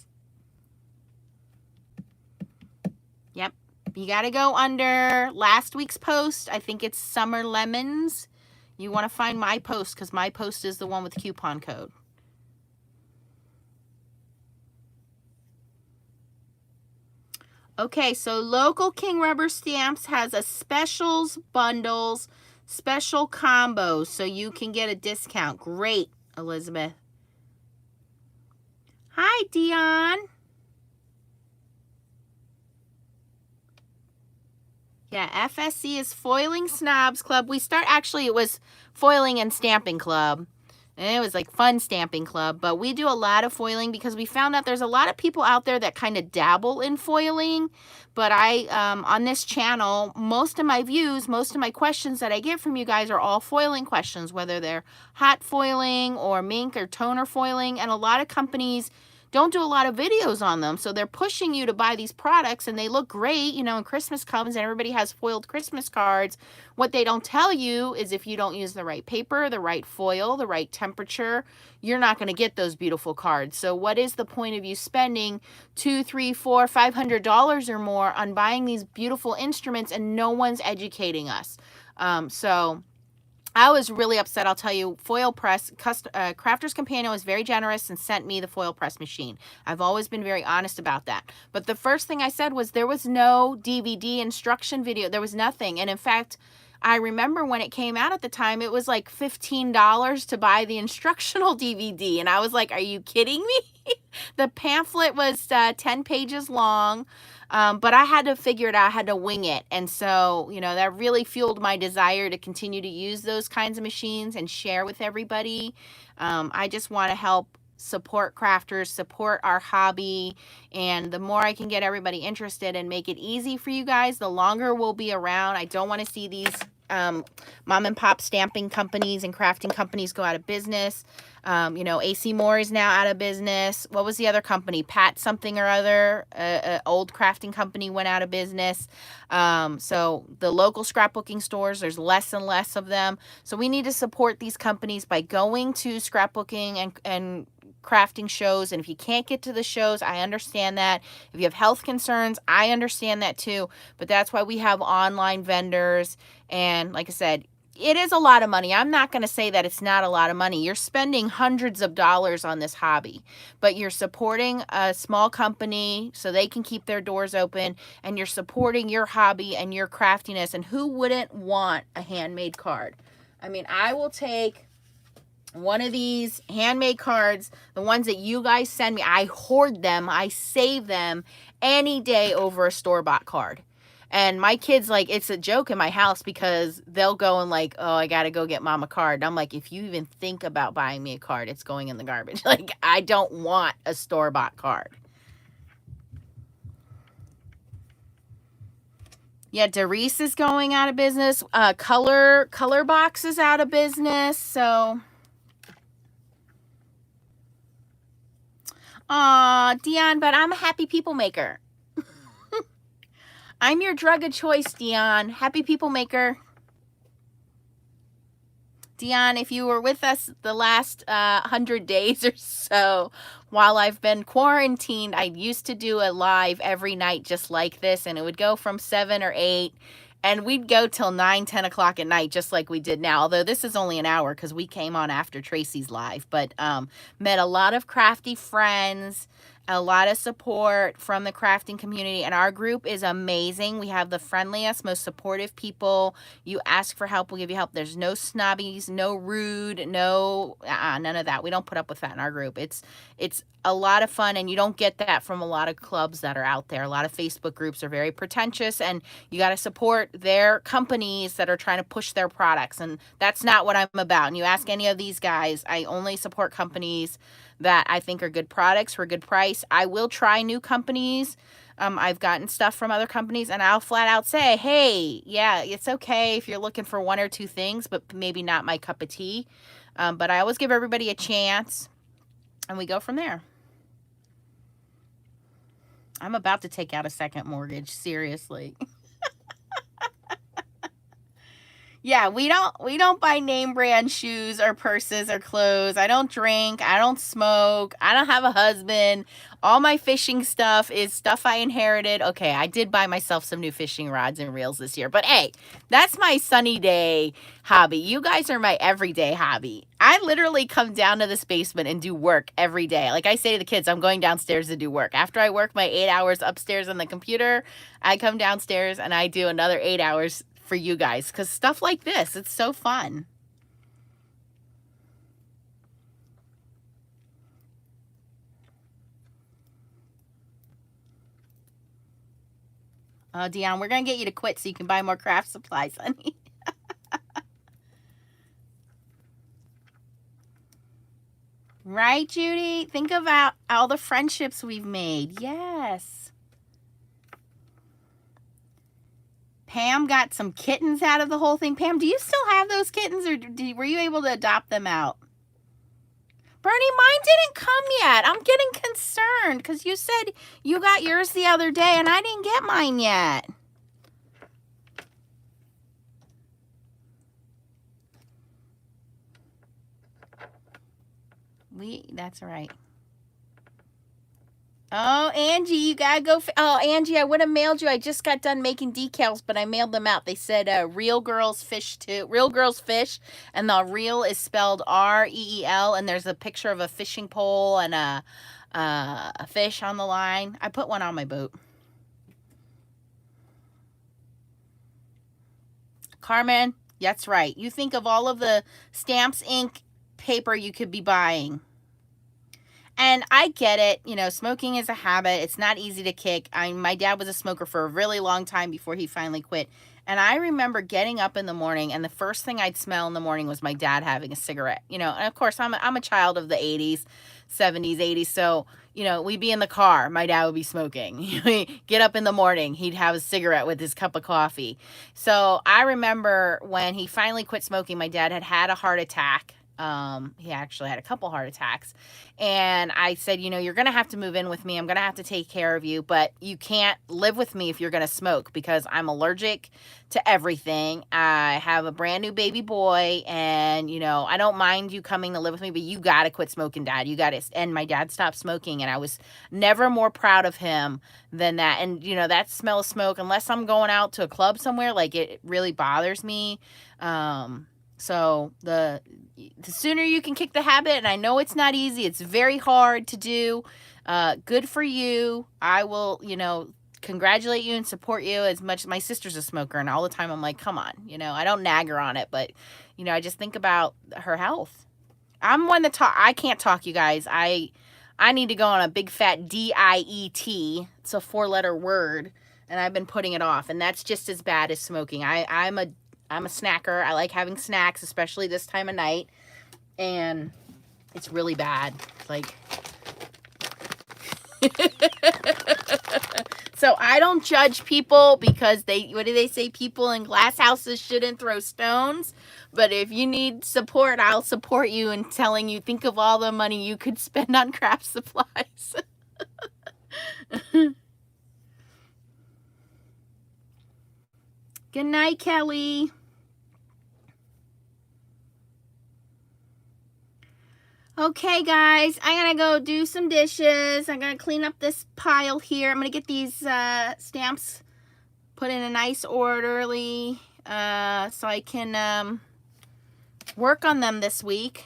Yep. You got to go under last week's post. I think it's Summer Lemons. You want to find my post because my post is the one with coupon code. Okay, so Local King Rubber Stamps has a specials bundles, special combos, so you can get a discount. Great, Elizabeth. Hi, Dion. Yeah, FSC is Foiling Snobs Club. It was Foiling and Stamping Club. And it was like Fun Stamping Club. But we do a lot of foiling because we found out there's a lot of people out there that kind of dabble in foiling. But on this channel, most of my views, most of my questions that I get from you guys are all foiling questions, whether they're hot foiling or mink or toner foiling. And a lot of companies don't do a lot of videos on them, so they're pushing you to buy these products and they look great, you know, and Christmas comes and everybody has foiled Christmas cards. What they don't tell you is if you don't use the right paper, the right foil, the right temperature, you're not going to get those beautiful cards. So what is the point of you spending $200, $300, $400, $500 or more on buying these beautiful instruments and no one's educating us? So I was really upset, I'll tell you. Foil Press, Crafter's Companion was very generous and sent me the foil press machine. I've always been very honest about that. But the first thing I said was there was no DVD instruction video. There was nothing. And in fact, I remember when it came out at the time, it was like $15 to buy the instructional DVD. And I was like, are you kidding me? The pamphlet was 10 pages long. But I had to figure it out. I had to wing it. And so, you know, that really fueled my desire to continue to use those kinds of machines and share with everybody. I just want to help support crafters, support our hobby. And the more I can get everybody interested and make it easy for you guys, the longer we'll be around. I don't want to see these mom and pop stamping companies and crafting companies go out of business. You know, AC Moore is now out of business. What was the other company? Pat something or other, old crafting company went out of business. So the local scrapbooking stores, there's less and less of them. So we need to support these companies by going to scrapbooking and crafting shows. And if you can't get to the shows, I understand that. If you have health concerns, I understand that too. But that's why we have online vendors. And like I said, it is a lot of money. I'm not going to say that it's not a lot of money. You're spending hundreds of dollars on this hobby, but you're supporting a small company so they can keep their doors open, and you're supporting your hobby and your craftiness. And who wouldn't want a handmade card? I mean, I will take one of these handmade cards, the ones that you guys send me. I hoard them. I save them any day over a store-bought card. And my kids, like, it's a joke in my house because they'll go and like, oh, I got to go get mom a card. And I'm like, if you even think about buying me a card, it's going in the garbage. Like, I don't want a store-bought card. Yeah, Doris is going out of business. Color Box is out of business. So, Dion, but I'm a happy people maker. I'm your drug of choice, Dion. Happy people maker. Dion, if you were with us the last 100 days or so while I've been quarantined, I used to do a live every night just like this, and it would go from 7 or 8, and we'd go till 9, 10 o'clock at night just like we did now, although this is only an hour because we came on after Tracy's live. But met a lot of crafty friends, a lot of support from the crafting community, and our group is amazing. We have the friendliest, most supportive people. You ask for help, we'll give you help. There's no snobbies, no rude, no none of that. We don't put up with that in our group. It's a lot of fun, and you don't get that from a lot of clubs that are out there. A lot of Facebook groups are very pretentious, and you got to support their companies that are trying to push their products, and that's not what I'm about. And you ask any of these guys, I only support companies that I think are good products for a good price. I will try new companies. I've gotten stuff from other companies, and I'll flat out say, hey, yeah, it's okay if you're looking for 1 or 2 things, but maybe not my cup of tea. But I always give everybody a chance, and we go from there. I'm about to take out a second mortgage, seriously. Yeah, we don't buy name brand shoes or purses or clothes. I don't drink. I don't smoke. I don't have a husband. All my fishing stuff is stuff I inherited. Okay, I did buy myself some new fishing rods and reels this year. But hey, that's my sunny day hobby. You guys are my everyday hobby. I literally come down to this basement and do work every day. Like I say to the kids, I'm going downstairs to do work. After I work my 8 hours upstairs on the computer, I come downstairs and I do another 8 hours for you guys, because stuff like this, it's so fun. Oh, Dion, we're gonna get you to quit so you can buy more craft supplies, honey. Right, Judy? Think about all the friendships we've made. Yes. Pam got some kittens out of the whole thing. Pam, do you still have those kittens, or were you able to adopt them out? Bernie, mine didn't come yet. I'm getting concerned because you said you got yours the other day and I didn't get mine yet. That's right. Oh, Angie, you gotta go. Oh, Angie, I would have mailed you. I just got done making decals, but I mailed them out. They said Real Girls Fish too. Real Girls Fish, and the real is spelled R-E-E-L, and there's a picture of a fishing pole and a fish on the line. I put one on my boat. Carmen, that's right. You think of all of the stamps, ink, paper you could be buying. And I get it, you know, smoking is a habit. It's not easy to kick. My dad was a smoker for a really long time before he finally quit. And I remember getting up in the morning, and the first thing I'd smell in the morning was my dad having a cigarette. You know, and of course, I'm a child of the 80s, 70s, 80s. So, you know, we'd be in the car. My dad would be smoking. Get up in the morning. He'd have a cigarette with his cup of coffee. So I remember when he finally quit smoking, my dad had had a heart attack. He actually had a couple heart attacks. And I said, you know, you're going to have to move in with me. I'm going to have to take care of you, but you can't live with me if you're going to smoke because I'm allergic to everything. I have a brand new baby boy and, you know, I don't mind you coming to live with me, but you got to quit smoking, Dad. You got to. And my dad stopped smoking and I was never more proud of him than that. And, you know, that smell of smoke, unless I'm going out to a club somewhere, like it really bothers me. So the sooner you can kick the habit, and I know it's not easy, it's very hard to do, good for you. I will, you know, congratulate you and support you as much. My sister's a smoker and all the time I'm like, come on, you know, I don't nag her on it, but, you know, I just think about her health. I'm one that I can't talk, you guys. I need to go on a big fat diet. It's a 4-letter word, and I've been putting it off, and that's just as bad as smoking. I'm a snacker. I like having snacks, especially this time of night. And it's really bad. Like, so I don't judge people because what do they say? People in glass houses shouldn't throw stones. But if you need support, I'll support you in telling you, think of all the money you could spend on craft supplies. Good night, Kelly. Okay, guys, I'm going to go do some dishes. I'm going to clean up this pile here. I'm going to get these stamps put in a nice orderly so I can work on them this week.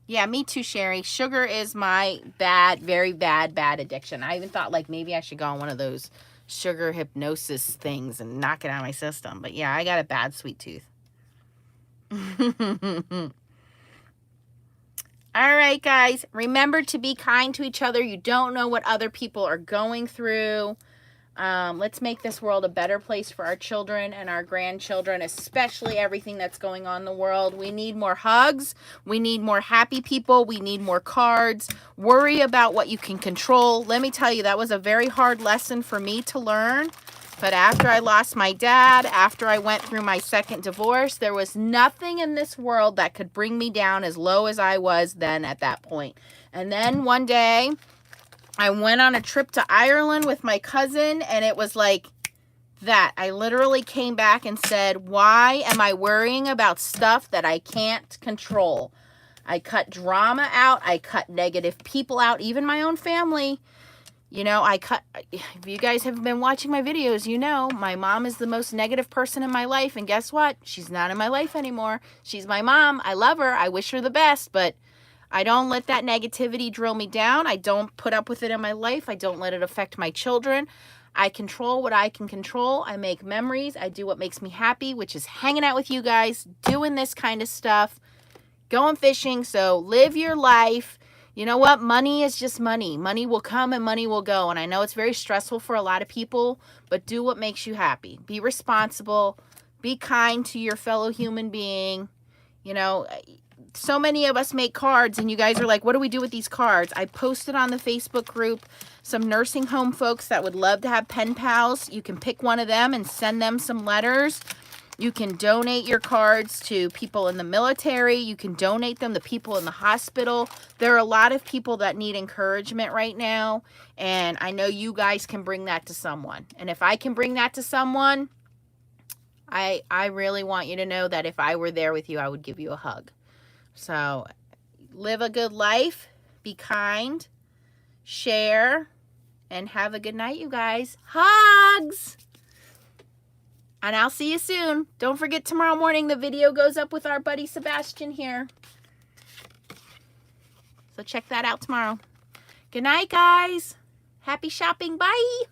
Yeah, me too, Sherry. Sugar is my very bad addiction. I even thought like maybe I should go on one of those sugar hypnosis things and knock it out of my system. But yeah, I got a bad sweet tooth. All right, guys, remember to be kind to each other. You don't know what other people are going through. Let's make this world a better place for our children and our grandchildren, especially everything that's going on in the world. We need more hugs. We need more happy people. We need more cards. Worry about what you can control. Let me tell you, that was a very hard lesson for me to learn. But after I lost my dad, after I went through my second divorce, there was nothing in this world that could bring me down as low as I was then at that point. And then one day, I went on a trip to Ireland with my cousin, and it was like that. I literally came back and said, why am I worrying about stuff that I can't control? I cut drama out. I cut negative people out, even my own family. You know, if you guys have been watching my videos, you know, my mom is the most negative person in my life. And guess what? She's not in my life anymore. She's my mom. I love her. I wish her the best, but I don't let that negativity drill me down. I don't put up with it in my life. I don't let it affect my children. I control what I can control. I make memories. I do what makes me happy, which is hanging out with you guys, doing this kind of stuff, going fishing. So live your life. You know what? Money is just money. Money will come and money will go. And I know it's very stressful for a lot of people, but do what makes you happy. Be responsible. Be kind to your fellow human being. You know, so many of us make cards and you guys are like, what do we do with these cards? I posted on the Facebook group some nursing home folks that would love to have pen pals. You can pick one of them and send them some letters. You can donate your cards to people in the military. You can donate them to people in the hospital. There are a lot of people that need encouragement right now. And I know you guys can bring that to someone. And if I can bring that to someone, I really want you to know that if I were there with you, I would give you a hug. So live a good life. Be kind. Share. And have a good night, you guys. Hugs! And I'll see you soon. Don't forget tomorrow morning the video goes up with our buddy Sebastian here. So check that out tomorrow. Good night, guys. Happy shopping. Bye.